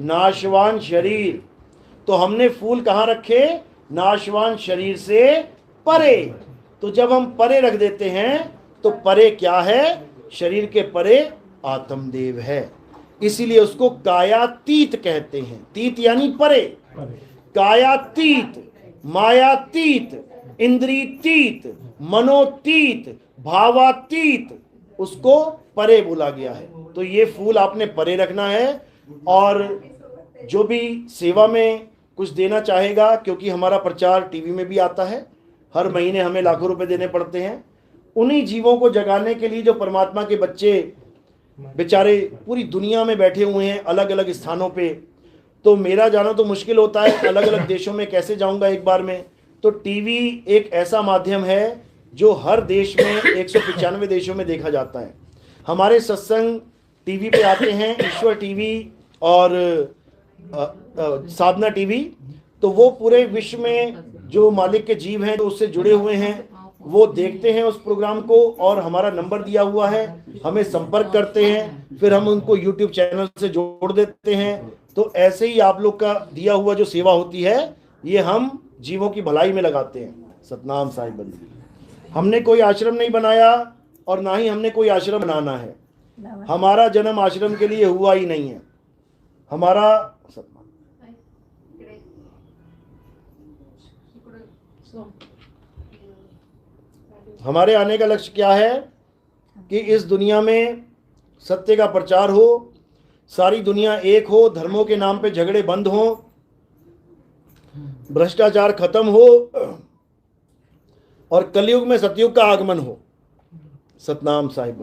नाशवान शरीर। तो हमने फूल कहाँ रखे? नाशवान शरीर से परे। तो जब हम परे रख देते हैं तो परे क्या है? शरीर के परे आत्मदेव है। इसीलिए उसको कायातीत कहते हैं। तीत यानी परे। कायातीत, मायातीत, इंद्रियतीत, मनोतीत, भावातीत, उसको परे बोला गया है। तो ये फूल आपने परे रखना है। और जो भी सेवा में कुछ देना चाहेगा, क्योंकि हमारा प्रचार टीवी में भी आता है, हर महीने हमें लाखों रुपए देने पड़ते हैं। उन्हीं जीवों को जगाने के लिए जो परमात्मा के बच्चे बेचारे पूरी दुनिया में बैठे हुए हैं अलग अलग स्थानों पे, तो मेरा जाना तो मुश्किल होता है, अलग अलग देशों में कैसे जाऊंगा एक बार में। तो टीवी एक ऐसा माध्यम है जो हर देश में 195 देशों में देखा जाता है। हमारे सत्संग टीवी पे आते हैं, ईश्वर टीवी और साधना टीवी। तो वो पूरे विश्व में जो मालिक के जीव हैं, जो उससे जुड़े हुए हैं, वो देखते हैं उस प्रोग्राम को और हमारा नंबर दिया हुआ है, हमें संपर्क करते हैं, फिर हम उनको यूट्यूब चैनल से जोड़ देते हैं। तो ऐसे ही आप लोग का दिया हुआ जो सेवा होती है ये हम जीवों की भलाई में लगाते हैं। सतनाम साहिब बंदी। हमने कोई आश्रम नहीं बनाया और ना ही हमने कोई आश्रम बनाना है। हमारा जन्म आश्रम के लिए हुआ ही नहीं है। हमारा हमारे आने का लक्ष्य क्या है कि इस दुनिया में सत्य का प्रचार हो, सारी दुनिया एक हो, धर्मों के नाम पे झगड़े बंद हो, भ्रष्टाचार खत्म हो और कलयुग में सतयुग का आगमन हो। सतनाम साहिब।